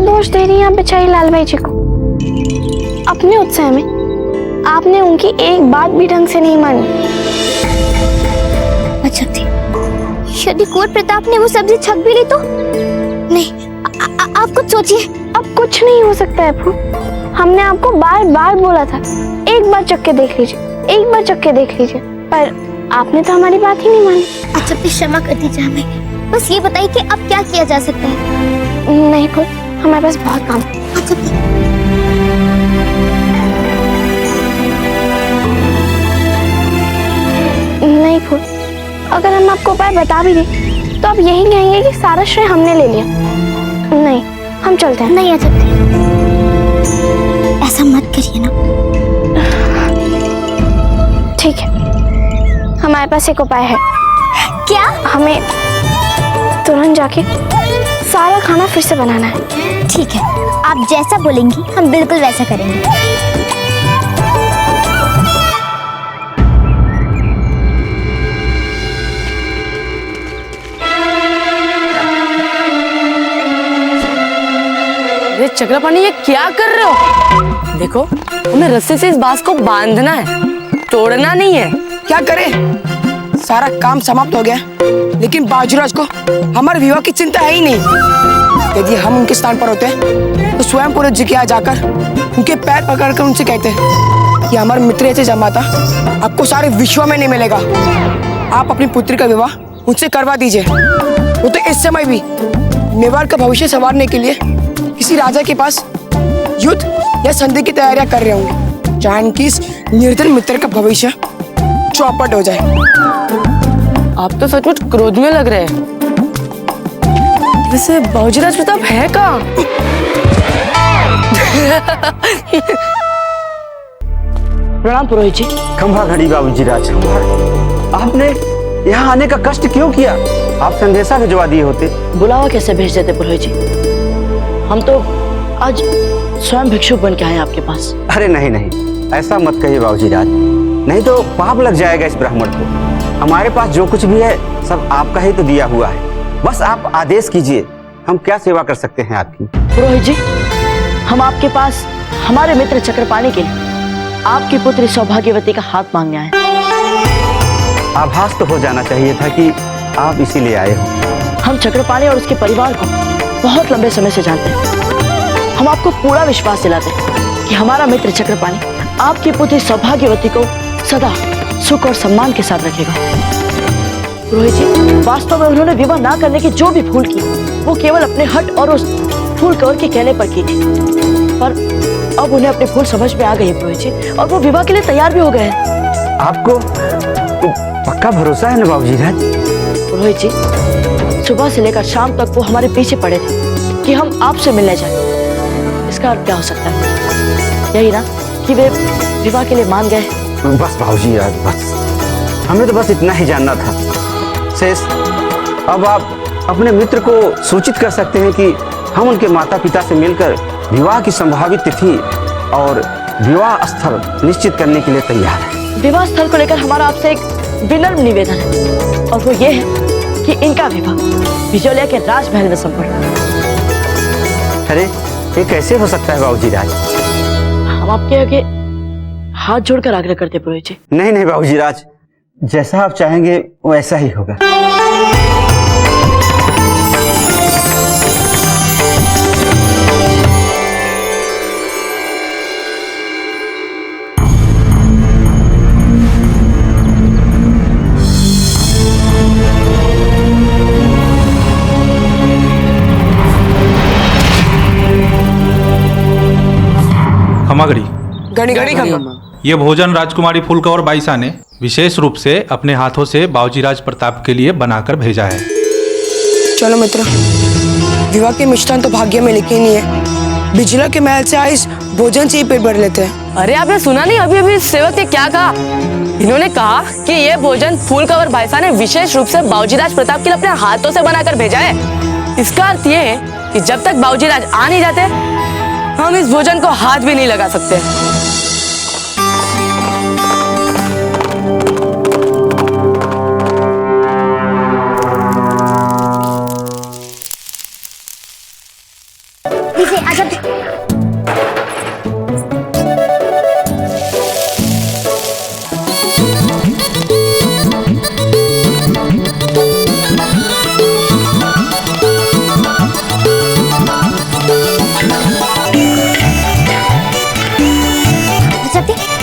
दोष दे रही हैं आप बेचारी लाल बाई जी को? अपने उत्साह में आपने उनकी एक बात भी ढंग से नहीं मानी। अच्छा थी, यदि कुंवर प्रताप ने वो सब्जी छक भी ली तो? नहीं, आप कुछ सोचिए। अब कुछ नहीं हो सकता है फू। हमने आपको बार बार बोला था, एक बार चख के देख लीजिए, एक बार चख के देख लीजिए, पर आपने तो हमारी बात ही नहीं मानी। अच्छा प्लीज क्षमा कर दीजिए हमें। बस ये बताइए कि अब क्या किया जा सकता है? नहीं फू, हमारे पास बहुत काम है। अच्छा नहीं फू, अगर हम आपको उपाय बता भी दें तो आप यही कहेंगे कि सारा श्रेय हमने ले लिया। नहीं, हम चलते हैं। नहीं, अच्छा ऐसा मत करिए ना। ठीक है, हमारे पास एक उपाय है। क्या? हमें तुरंत जाके सारा खाना फिर से बनाना है। ठीक है, आप जैसा बोलेंगी हम बिल्कुल वैसा करेंगे। चक्रपाणी, ये क्या कर रहे हो? देखो, हमें रस्सी से इस बांस को बांधना है, तोड़ना नहीं है। क्या करें? सारा काम समाप्त हो गया, लेकिन बाजूराज को हमारे विवाह की चिंता है ही नहीं। यदि हम उनके स्थान पर होते तो स्वयं पुरोहित जी के यहाँ जाकर उनके पैर पकड़कर उनसे कहते कि हमारे मित्र ऐसे जमाता आपको सारे विश्व में नहीं मिलेगा, आप अपनी पुत्री का विवाह उनसे करवा दीजिए। वो तो इस समय भी मेवाड़ का भविष्य संवारने के लिए किसी राजा के पास युद्ध या संधि की तैयारियां कर रहे होंगे, जहां इनकी इस निर्धन मित्र का भविष्य चौपट हो जाए। आप तो सचमुच क्रोध में लग रहे हैं। वैसे बाबूजीराज प्रताप है कहाँ? प्रणाम पुरोहित जी। खंभा घड़ी बाबूजीराज, आपने यहाँ आने का कष्ट क्यों किया? आप संदेशा भिजवा दिए होते। बुलावा कैसे भेज देते पुरोहित जी? हम तो आज स्वयं भिक्षुक बन के आए आपके पास। अरे नहीं नहीं, ऐसा मत कहिए बाबूजीराज, नहीं तो पाप लग जाएगा इस ब्राह्मण को। हमारे पास जो कुछ भी है सब आपका ही तो दिया हुआ है, बस आप आदेश कीजिए, हम क्या सेवा कर सकते हैं आपकी। पुरोहित जी, हम आपके पास हमारे मित्र चक्रपाणी के लिए आपकी पुत्री सौभाग्यवती का हाथ मांगने आए। आभास तो हो जाना चाहिए था कि आप इसीलिए आए हो। हम चक्रपाणी और उसके परिवार को बहुत लंबे समय से जानते हैं। हम आपको पूरा विश्वास दिलाते हैं कि हमारा मित्र चक्रपाणी आपकी पुत्री सौभाग्यवती को सदा सुख और सम्मान के साथ रखेगा। पुरोहित जी, वास्तव में उन्होंने विवाह ना करने की जो भी भूल की, वो केवल अपने हट और उस फूल कवर के कहने पर की थी, पर अब उन्हें अपनी भूल समझ में आ गई है पुरोहित जी, और वो विवाह के लिए तैयार भी हो गए हैं। आपको पक्का भरोसा है ना बाबूजीराज? पुरोहित जी, सुबह से लेकर शाम तक वो हमारे पीछे पड़े थे कि हम आपसे मिलने जाएं। इसका अर्थ क्या हो सकता है? यही ना कि वे विवाह के लिए मान गए। बस बाबूजीराज, बस हमें तो बस इतना ही जानना था। शेष अब आप अपने मित्र को सूचित कर सकते हैं कि हम उनके माता पिता से मिलकर विवाह की संभावित तिथि और विवाह स्थल निश्चित करने के लिए तैयार हैं। विवाह स्थल को लेकर हमारा आपसे एक विनम्र निवेदन है, और वो ये है कि इनका विवाह बिजौलिया के राजमहल में संपन्न। अरे ये कैसे हो सकता है बाबूजीराज? हम आपके आगे हाथ जोड़कर आग्रह करते पुरोहित जी। नहीं नहीं बाबूजीराज, जैसा आप चाहेंगे वैसा ही होगा। खमागड़ी घड़ी घड़ी खम्मा। ये भोजन राजकुमारी फूलकवर बाईसा ने विशेष रूप से अपने हाथों से बाबूजीराज प्रताप के लिए बनाकर भेजा है। चलो मित्र, विवाह के मिष्ठान तो भाग्य में लिखे नहीं है, बिजला के महल से आए इस भोजन से ही पेट भर लेते हैं। अरे आपने सुना नहीं अभी अभी सेवक ने क्या कहा? इन्होंने कहा कि ये भोजन फूलकवर बाईसा ने विशेष रूप से बाबूजीराज प्रताप के लिए अपने हाथों से बनाकर भेजा है। इसका अर्थ ये है कि जब तक बाबूजीराज आ नहीं जाते हम इस भोजन को हाथ भी नहीं लगा सकते। इसे आजा।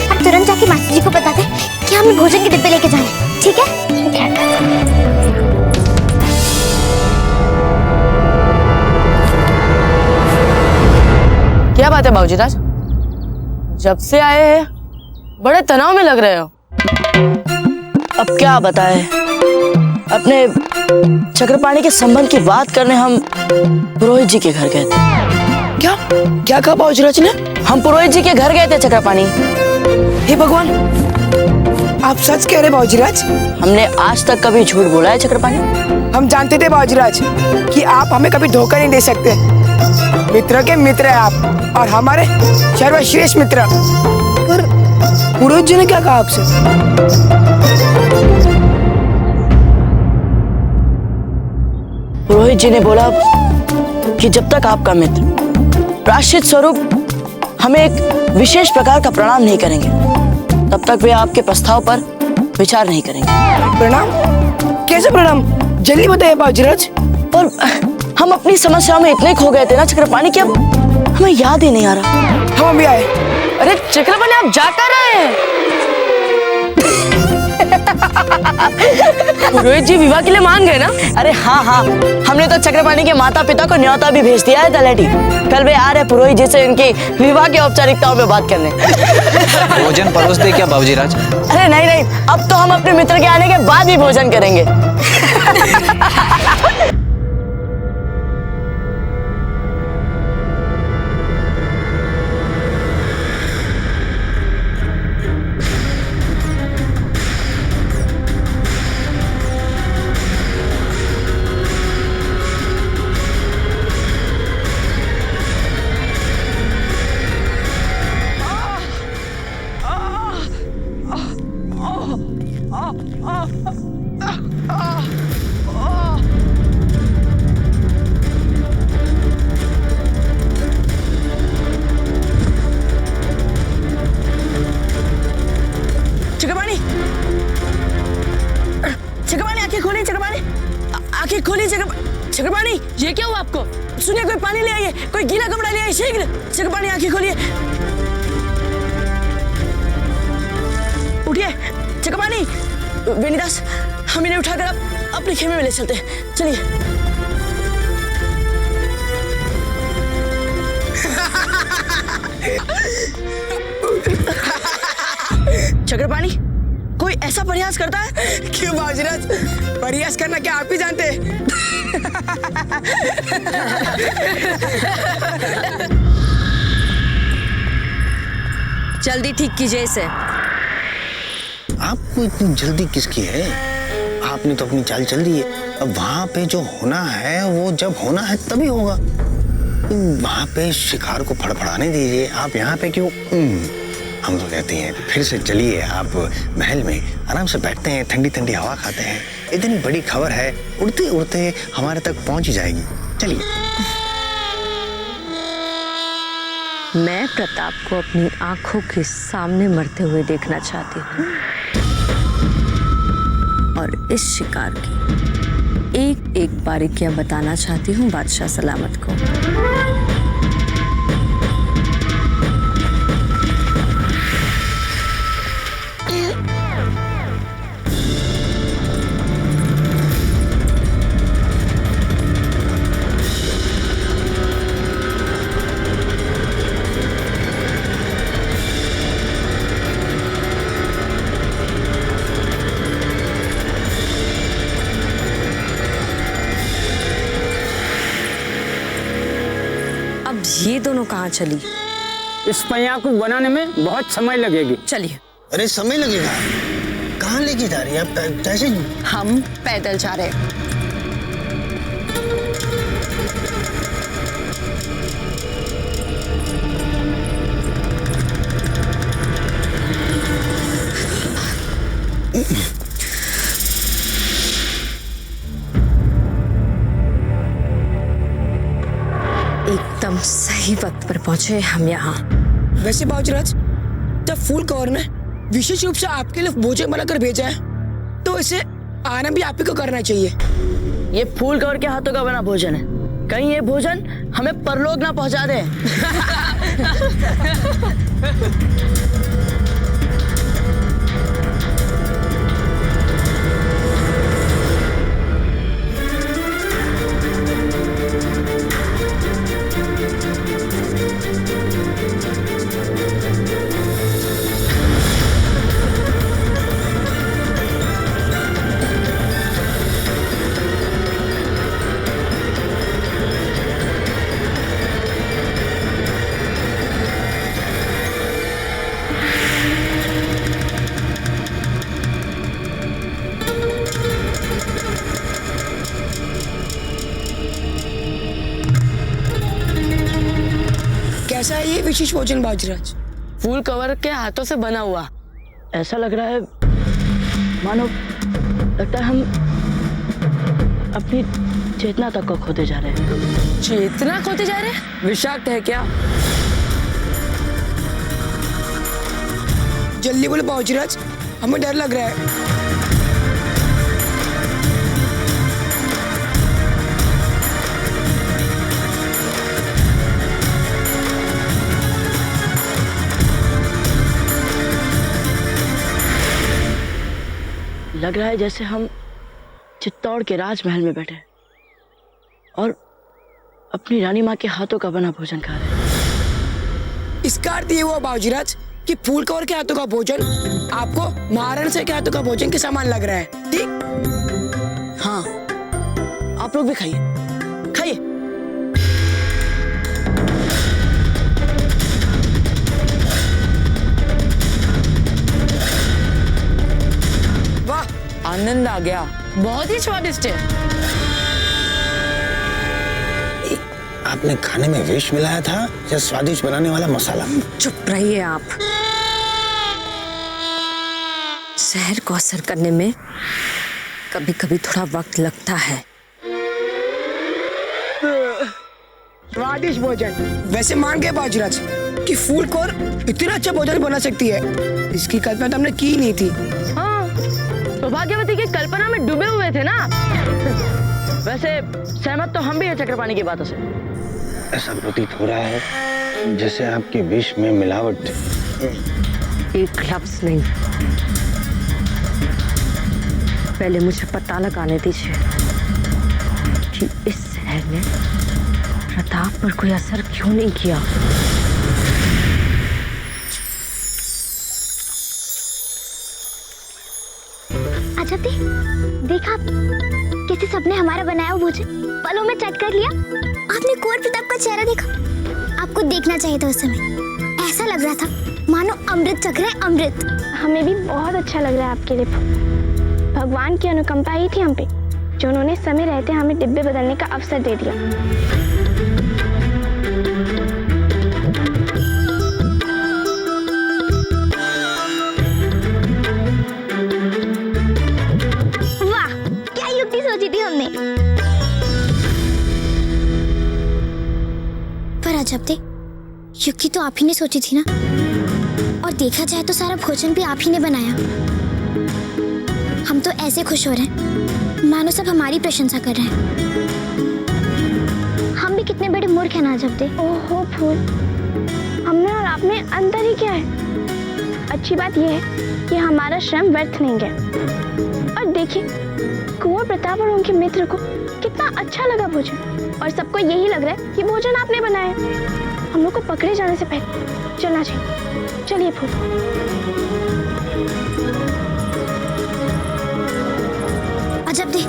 आप तुरंत जाके मास्टर जी को बता दें कि हमें भोजन के डिब्बे लेके जाने, ठीक है? ठीक है। क्या बात है बाबूजीराज, जब से आए हैं बड़े तनाव में लग रहे हो। अब क्या बताए, अपने चक्रपाणी के संबंध की बात करने हम पुरोहित जी के घर गए थे। क्या क्या कहा बाबूजीराज ने? हम पुरोहित जी के घर गए थे चक्रपाणी। हे भगवान, आप सच कह रहे बाबूजीराज? हमने आज तक कभी झूठ बोला है चक्रपाणी? हम जानते थे बाबूजीराज कि आप हमें कभी धोखा नहीं दे सकते। मित्र के मित्र हैं आप और हमारे सर्वश्रेष्ठ मित्र। पर पुरोहित जी ने क्या कहा आपसे? पुरोहित जी ने बोला कि जब तक आपका मित्र प्रायश्चित स्वरूप हमें एक विशेष प्रकार का प्रणाम नहीं करेंगे, तब तक वे आपके प्रस्ताव पर विचार नहीं करेंगे। प्रणाम? कैसे प्रणाम? जल्दी बताइए बाबूजीराज। और हम अपनी समस्या में इतने खो गए थे ना चक्रपाणी कि अब हमें याद ही नहीं आ रहा। हम भी आए। अरे चक्रपाणी, आप जा कर रहे हैं? पुरोहित जी विवाह के लिए मान गए ना? अरे हाँ हाँ, हमने तो चक्रपाणी के माता पिता को न्योता भी भेज दिया है तलेटी। कल वे आ रहे पुरोहित जी से इनकी विवाह की औपचारिकताओं में बात करने। भोजन परोस दे क्या बाबूजीराज? अरे नहीं नहीं, अब तो हम अपने मित्र के आने के बाद ही भोजन करेंगे। चक्रपाणी, चक्रपाणी आंखें खोलिए। चक्रपाणी आंखें खोलिए। चक्रपाणी, ये क्या हुआ आपको? सुनिए, कोई पानी ले आइए, कोई गीला कपड़ा ले आइए शीघ्र। चक्रपाणी आंखें खोलिए, उठिए। चक्रपाणी, वेणीदास, हम इन्हें उठाकर अपने खेमे में ले चलते हैं, चलिए। चक्रपाणी, कोई ऐसा प्रयास करता है? क्यों बाबूजीराज, प्रयास करना क्या आप ही जानते हैं? जल्दी ठीक कीजिए इसे। आपको इतनी जल्दी किसकी है? आपने तो अपनी चाल चल दी है। अब वहां पे जो होना है वो जब होना है तभी होगा। वहां पे शिकार को फड़फड़ाने दीजिए। आप यहाँ पे क्यों? हम तो कहते हैं फिर से चलिए, आप महल में आराम से बैठते हैं, ठंडी ठंडी हवा खाते हैं। इतनी बड़ी खबर है, उड़ते उड़ते हमारे तक पहुंच ही जाएगी। चलिए। मैं प्रताप को अपनी आंखों के सामने मरते हुए देखना चाहती हूँ और इस शिकार की एक एक बारीकियां बताना चाहती हूँ बादशाह सलामत को। ये दोनों कहाँ चली? इस पहिया को बनाने में बहुत समय लगेगी। चलिए। अरे समय लगेगा? कहाँ लेके जा रही है आप? कैसे? हम पैदल जा रहे हैं। एकदम सही वक्त पर पहुंचे हम यहाँ। वैसे बाबूराज, जब फूल कवर ने विशेष रूप से आपके लिए भोजन बनाकर भेजा है तो इसे आना भी आप ही को करना चाहिए। ये फूल कवर के हाथों का बना भोजन है, कहीं ये भोजन हमें परलोक ना पहुंचा दे। कैसा है ये विशेष भोजन बाबूराज? फूल कवर के हाथों से बना हुआ, ऐसा लग रहा है मानो लगता है हम अपनी चेतना तक को खोते जा रहे हैं। चेतना खोते जा रहे हैं? विषाक्त है क्या? जल्दी बोलो बाबूराज, हमें डर लग रहा है। लग रहा है जैसे हम चित्तौड़ के राजमहल में बैठे और अपनी रानी माँ के हाथों का बना भोजन खा रहे हैं। इसका अर्थ ये हुआ बाबूराज कि फूल कवर के हाथों का भोजन आपको महाराणा से के हाथों का भोजन के समान लग रहा है, ठीक? हाँ, आप लोग भी खाइए, खाइए। आनंद आ गया, बहुत ही स्वादिष्ट है। आपने खाने में विष मिलाया था या स्वादिष्ट बनाने वाला मसाला? चुप रहिए आप। जहर को असर करने में कभी कभी थोड़ा वक्त लगता है। स्वादिष्ट भोजन। वैसे मान गए बाबूराज कि फूल कवर इतना अच्छा भोजन बना सकती है, इसकी कल्पना तो हमने की नहीं थी। सौभाग्यवती की कल्पना में डूबे हुए थे ना। वैसे सहमत तो हम भी है चक्रपाणी की बातों से। ऐसा प्रतीत हो रहा है जैसे आपके विष में मिलावट। एक लफ्ज नहीं, पहले मुझे पता लगाने दीजिए कि इस शहर ने प्रताप पर कोई असर क्यों नहीं किया। देखा कैसे सबने हमारा बनाया हुआ भोजन पलों में चट कर लिया। आपने कुंवर प्रताप का चेहरा देखा? आपको देखना चाहिए था उस समय। ऐसा लग रहा था मानो अमृत चख रहे, अमृत। हमें भी बहुत अच्छा लग रहा है आपके लिए। भगवान की अनुकंपा ही थी हम पे, जो उन्होंने समय रहते हमें डिब्बे बदलने का अवसर दे दिया। सोची थी हमने। पर अजब थे, युक्ति तो आप ही ने सोची थी ना। और देखा जाए तो सारा भोजन भी आप ही ने बनाया। हम तो ऐसे खुश हो रहे हैं मानो सब हमारी प्रशंसा कर रहे हैं। हम भी कितने बड़े मूर्ख हैं ना अजब थे। ओहो फूल, हमने और आपने अंतर ही क्या है। अच्छी बात यह है कि हमारा श्रम व्यर्थ नहीं गया। और देखिए कुंवर प्रताप और उनके मित्र को कितना अच्छा लगा भोजन, और सबको यही लग रहा है कि भोजन आपने बनाया। हम लोग को पकड़े जाने से पहले चलना चाहिए। चलिए फूल। अजब दे,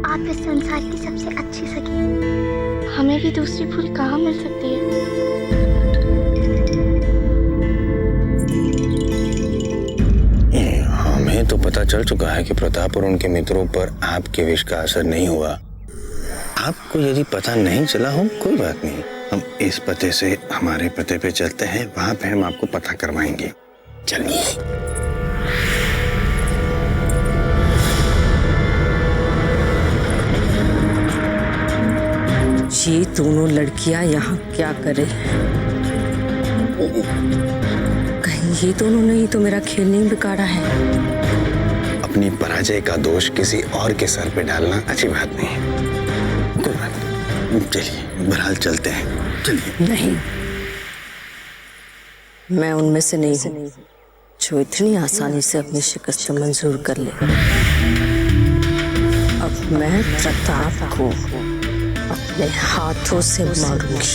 आप इस संसार की सबसे अच्छी सखी। हमें भी दूसरी फूल कहाँ मिल सकती है। हमें तो पता चल चुका है कि प्रताप और उनके मित्रों पर आपके विष का असर नहीं हुआ। आपको यदि पता नहीं चला हो कोई बात नहीं, हम इस पते से हमारे पते पे चलते हैं, वहां पे हम आपको पता करवाएंगे। चलिए। ये दोनों लड़कियां यहाँ क्या कर रही हैं? कहीं ये दोनों ने ही तो मेरा खेल नहीं बिगाड़ा है। अपनी पराजय का दोष किसी और के सर पे डालना अच्छी बात नहीं है। कोई बात नहीं, चलिए बहरहाल चलते हैं, चलिए। नहीं, मैं उनमें से नहीं हूँ जो इतनी आसानी से अपनी शिकस्त मंजूर कर ले। अब मैं प्रताप को अपने हाथों से मारूंगी।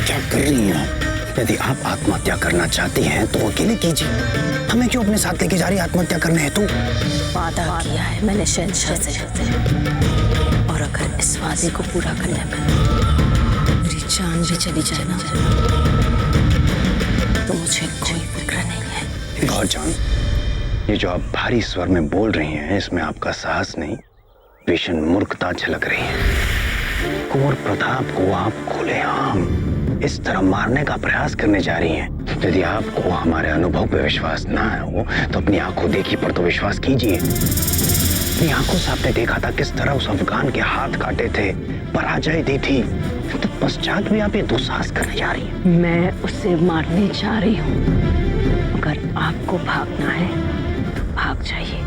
क्या कर रही हैं आप? यदि आप आत्महत्या करना चाहती हैं तो अकेले कीजिए, हमें क्यों अपने साथ लेके जा रही आत्महत्या करने हेतु? वादा किया है मैंने शहंशाह से, और अगर इस वादे को पूरा करने में मेरी जान भी चली जाए ना तो मुझे कोई फिक्र नहीं है। गौरजान, ये जो आप भारी स्वर में बोल रही हैं इसमें आपका साहस नहीं, भीषण मूर्खता झलक रही है। कुंवर प्रताप को आप खुलेआम इस तरह मारने का प्रयास करने जा रही हैं। यदि आपको हमारे अनुभव पे विश्वास ना हो तो अपनी आंखों देखी पर तो विश्वास कीजिए। अपनी आंखों से आपने देखा था किस तरह उस अफगान के हाथ काटे थे, पराजय दी थी, तत्पश्चात भी आप ये दुस्साहस करने जा रही हैं। मैं उसे मारने जा रही हूँ। अगर आपको भागना है तो भाग जाइए।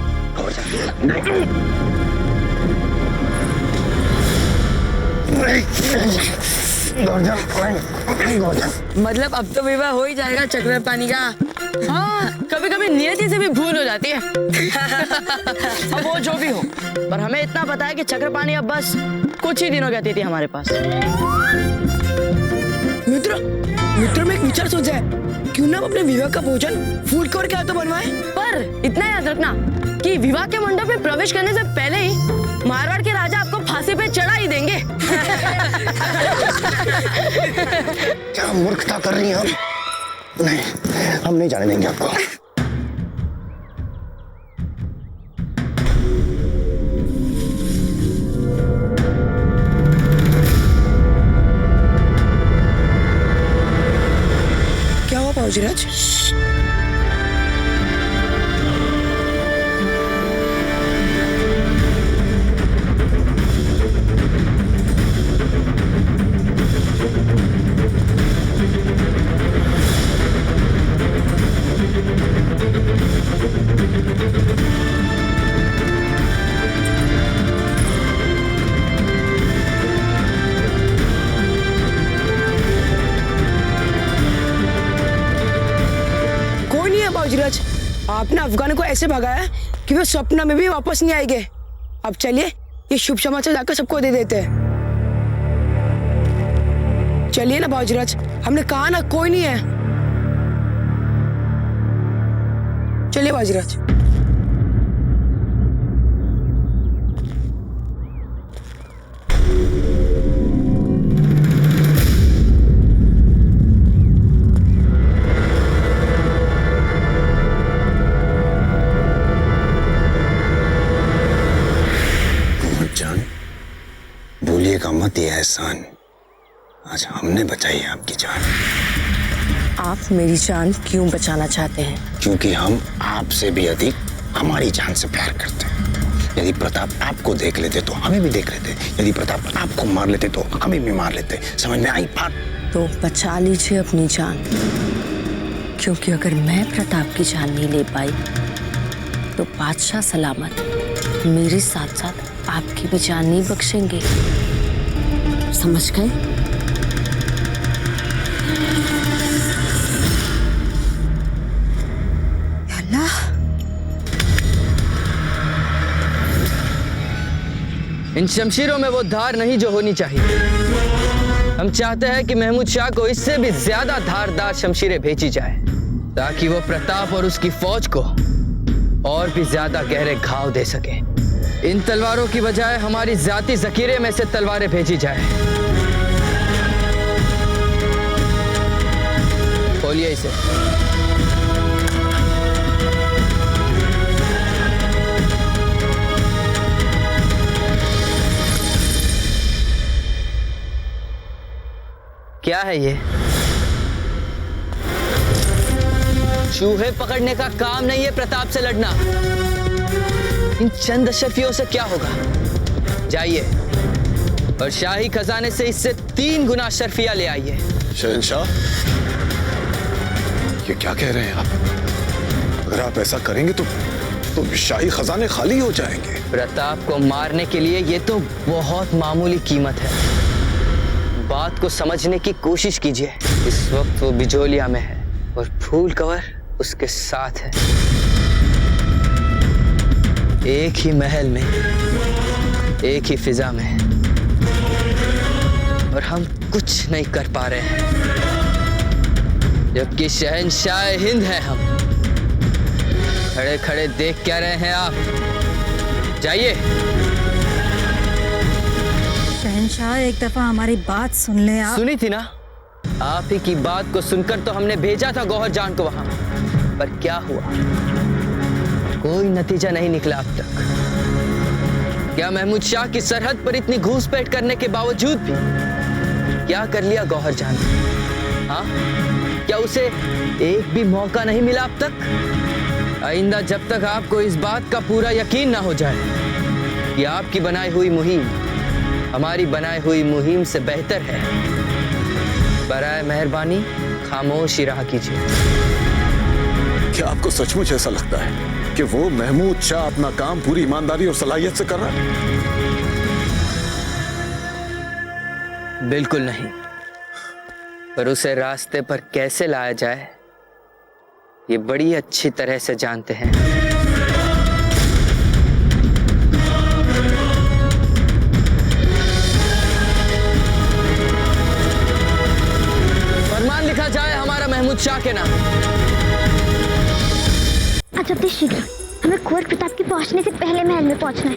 मतलब अब तो विवाह हो ही जाएगा चक्र पानी का। हाँ, कभी कभी नियति से भी भूल हो जाती है। अब वो जो भी हो, पर हमें इतना पता है कि चक्रपाणी अब बस कुछ ही दिनों की अतिथि हमारे पास। मित्र में एक विचार सोचा है, क्यों ना अपने विवाह का भोजन फूल कवर के हाथों बनवाए। पर इतना याद रखना कि विवाह के मंडप में प्रवेश करने से पहले ही मारवाड़ के राजा आपको फांसी पे चढ़ा ही देंगे। क्या मूर्खता कर रही हैं आप? नहीं, हम नहीं जाने देंगे आपको। क्या हुआ बाबूजीराज? बाबूजीराज, आपने अफगानों को ऐसे भगाया कि वे स्वप्न में भी वापस नहीं आएंगे। अब चलिए ये शुभ समाचार जाकर सबको दे देते हैं। चलिए ना बाबूजीराज, हमने कहा ना कोई नहीं है। चलिए बाबूजीराज। भूलिएगा मत ये एहसान, आज हमने बचाई है आपकी जान। आप मेरी जान क्यों बचाना चाहते हैं? क्योंकि हम आपसे भी अधिक हमारी जान से प्यार करते हैं। यदि प्रताप आपको देख लेते तो हमें भी देख लेते, यदि प्रताप आपको मार लेते तो हमें भी मार लेते। समझ में आई बात? तो बचा लीजिए अपनी जान, क्योंकि अगर मैं प्रताप की जान नहीं ले पाई तो बादशाह सलामत मेरे साथ साथ आपकी भी जान नहीं बख्शेंगे। समझ गए? अल्लाह, इन शमशीरों में वो धार नहीं जो होनी चाहिए। हम चाहते हैं कि महमूद शाह को इससे भी ज्यादा धारदार शमशीरें भेजी जाए, ताकि वो प्रताप और उसकी फौज को और भी ज्यादा गहरे घाव दे सके। इन तलवारों की बजाय हमारी जाती जखीरे में से तलवारें भेजी जाए। खोलिए इसे। क्या है ये? चूहे पकड़ने का काम नहीं है प्रताप से लड़ना। इन चंद अशरफियों से क्या होगा? जाइए और शाही खजाने से इससे 3 गुना अशरफिया ले आइए। शहंशाह, ये क्या कह रहे हैं आप? अगर आप ऐसा करेंगे तो शाही खजाने खाली हो जाएंगे। प्रताप को मारने के लिए ये तो बहुत मामूली कीमत है। बात को समझने की कोशिश कीजिए। इस वक्त वो बिजोलिया में है और फूल कवर उसके साथ है। एक ही महल में, एक ही फिजा में, और हम कुछ नहीं कर पा रहे हैं, जबकि शहंशाह हिंद है हम। खड़े खड़े देख क्या रहे हैं आप? जाइए। शहंशाह, एक दफा हमारी बात सुन ले आप। सुनी थी ना? आप ही की बात को सुनकर तो हमने भेजा था गौहर जान को वहां, पर क्या हुआ? कोई नतीजा नहीं निकला अब तक। क्या महमूद शाह की सरहद पर इतनी घूसपैठ करने के बावजूद भी क्या कर लिया गौहर जान? हाँ, क्या उसे एक भी मौका नहीं मिला अब तक? आइंदा जब तक आपको इस बात का पूरा यकीन ना हो जाए कि आपकी बनाई हुई मुहिम हमारी बनाई हुई मुहिम से बेहतर है, बराए मेहरबानी खामोशी रहा कीजिए। क्या आपको सचमुच ऐसा लगता है कि वो महमूद शाह अपना काम पूरी ईमानदारी और सलाहियत से कर रहा है? बिल्कुल नहीं, पर उसे रास्ते पर कैसे लाया जाए ये बड़ी अच्छी तरह से जानते हैं। फरमान लिखा जाए हमारा महमूद शाह के नाम। अच्छा शीघ्र, हमें कुंवर प्रताप के पहुंचने से पहले महल में पहुंचना है।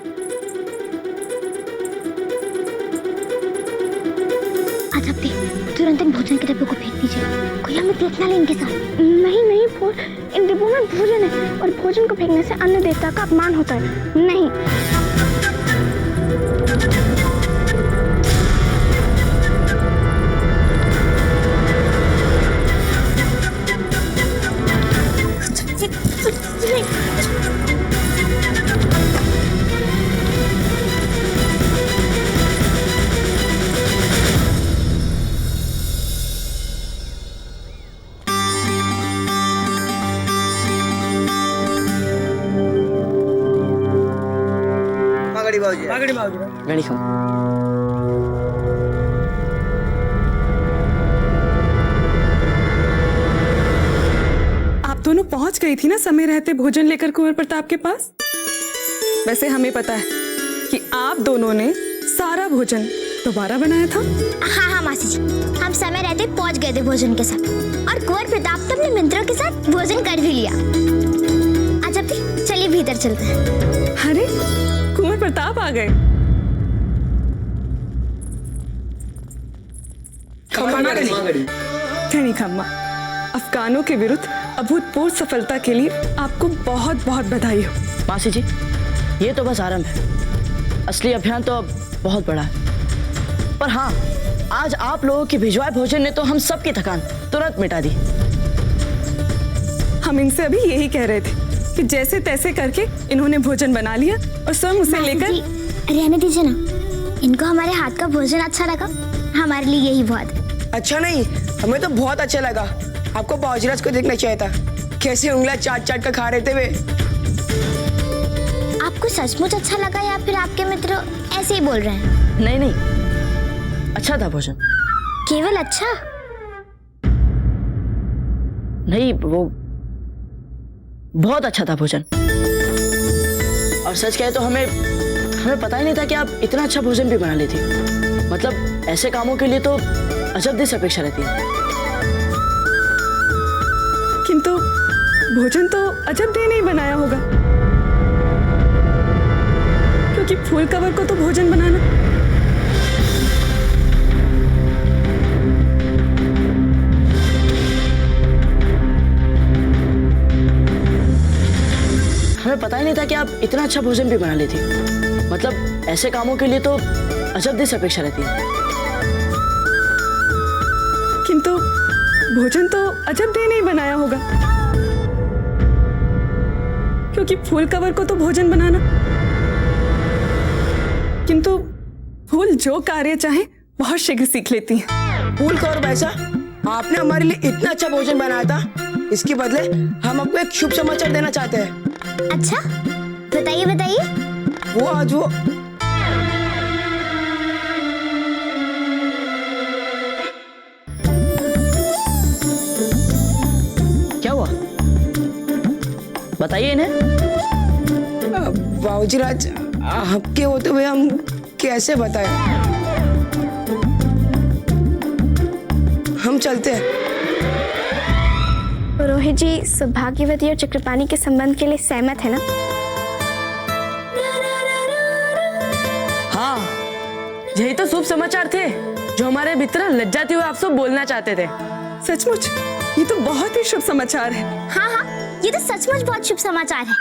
अच्छा तुरंत इन भोजन के डिब्बों को फेंक दीजिए। कोई हमें देख ना ले इनके साथ। नहीं इन डिब्बों में भोजन है और भोजन को फेंकने से अन्य देवता का अपमान होता है। नहीं। गाड़ी खाओ। आप दोनों पहुंच गई थी ना समय रहते भोजन लेकर कुंवर प्रताप के पास? वैसे हमें पता है कि आप दोनों ने सारा भोजन दोबारा बनाया था। हाँ मासी जी, हम समय रहते पहुंच गए थे भोजन के साथ, और कुंवर प्रताप तो अपने मित्रों के साथ भोजन कर भी लिया। अच्छा चलिए भीतर चलते हैं। अरे कुंवर प्रताप आ गए। खड़ी खम्मा, अफगानों के विरुद्ध अभूतपूर्व सफलता के लिए आपको बहुत बहुत बधाई हो। मासी जी, ये तो बस आरंभ है, असली अभियान तो अब बहुत बड़ा है। पर हाँ, आज आप लोगों की भिजवाए भोजन ने तो हम सबकी थकान तुरंत मिटा दी। हम इनसे अभी यही कह रहे थे कि जैसे तैसे करके इन्होंने भोजन बना लिया और स्वयं उसे लेकर। रहने दीजिए ना, इनको हमारे हाथ का भोजन अच्छा लगा, हमारे लिए यही बहुत है। अच्छा नहीं, हमें तो बहुत अच्छा लगा। आपको बावजीराज को देखना चाहिए था, कैसे उंगलियां चाट चाट कर खा रहे थे वे। आपको सचमुच अच्छा लगा या फिर आपके मित्र ऐसे ही बोल रहे हैं? नहीं, अच्छा था भोजन। केवल अच्छा नहीं, वो बहुत अच्छा था भोजन। और सच कहे तो हमें पता ही नहीं था कि आप इतना अच्छा भोजन भी बना लेती। मतलब ऐसे कामों के लिए तो अजब दिस अपेक्षा रहती है। किंतु भोजन तो अजब दे नहीं बनाया होगा, क्योंकि फूल कवर को तो भोजन बनाना। हमें पता ही नहीं था कि आप इतना अच्छा भोजन भी बना लेती। मतलब ऐसे कामों के लिए तो अजब दिस अपेक्षा रहती है। भोजन तो अजब दे नहीं बनाया होगा, क्योंकि फूल कवर को तो भोजन बनाना, किंतु फूल जो कार्य चाहे बहुत शीघ्र सीख लेती हैं। फूल कवर भाईसा, आपने हमारे लिए इतना अच्छा भोजन बनाया था, इसके बदले हम आपको एक शुभ समाचार देना चाहते हैं। अच्छा, बताइए बताइए। वो आज वो क्या हुआ, बताइए इन्हें। बाबूजी राज, आपके होते हुए हम कैसे बताएं? हम चलते हैं। रोहित जी सौभाग्यवती और चक्रपाणी के संबंध के लिए सहमत है ना? हाँ, यही तो शुभ समाचार थे जो हमारे मित्र लज्जाते हुए आपसे बोलना चाहते थे। सचमुच ये तो बहुत ही शुभ समाचार है। हाँ हाँ, ये तो सचमुच बहुत शुभ समाचार है।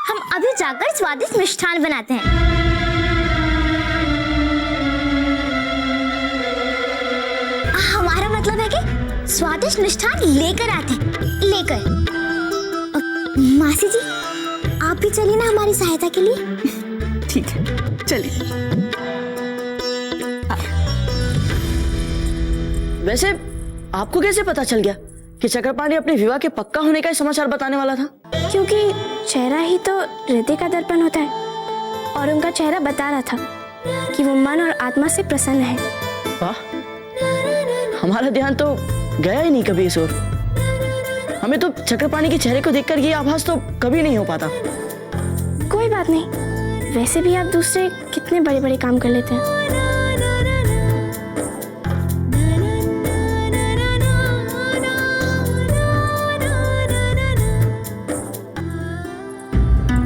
हम अभी जाकर स्वादिष्ट मिष्ठान बनाते हैं। हमारा मतलब है कि स्वादिष्ट मिष्ठान लेकर आते हैं। लेकर मासी जी, आप भी चलिए ना हमारी सहायता के लिए। ठीक है, चलिए। वैसे आपको कैसे पता चल गया कि चक्रपाणी अपने विवाह के पक्का होने का समाचार बताने वाला था? क्योंकि चेहरा ही तो हृदय का दर्पण होता है, और उनका चेहरा बता रहा था कि वो मन और आत्मा से प्रसन्न है। वाह, हमारा ध्यान तो गया ही नहीं कभी इस ओर। हमें तो चक्रपाणी के चेहरे को देखकर ये आभास तो कभी नहीं हो पाता। कोई बात नहीं, वैसे भी आप दूसरे कितने बड़े बड़े काम कर लेते हैं।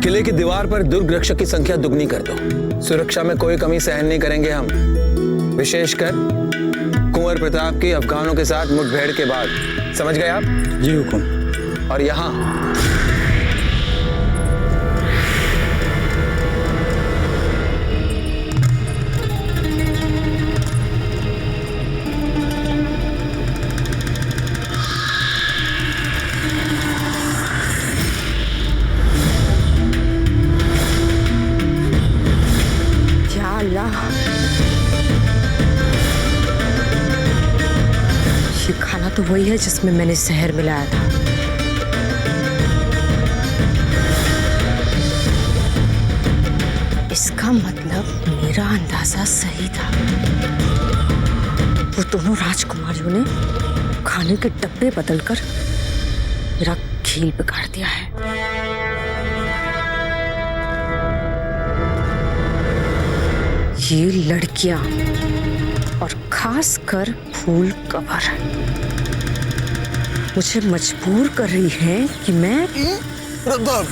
किले की दीवार पर दुर्ग रक्षक की संख्या दुगनी कर दो। सुरक्षा में कोई कमी सहन नहीं करेंगे हम, विशेषकर कुंवर प्रताप की अफगानों के साथ मुठभेड़ के बाद। समझ गए आप? जी हुकुम। और यहाँ ये खाना तो वही है जिसमें मैंने जहर मिलाया था। इसका मतलब मेरा अंदाजा सही था। वो दोनों राजकुमारियों ने खाने के डब्बे बदलकर मेरा खेल बिगाड़ दिया है। ये लड़कियां और खासकर फूल कवर मुझे मजबूर कर रही हैं कि मैं प्रताप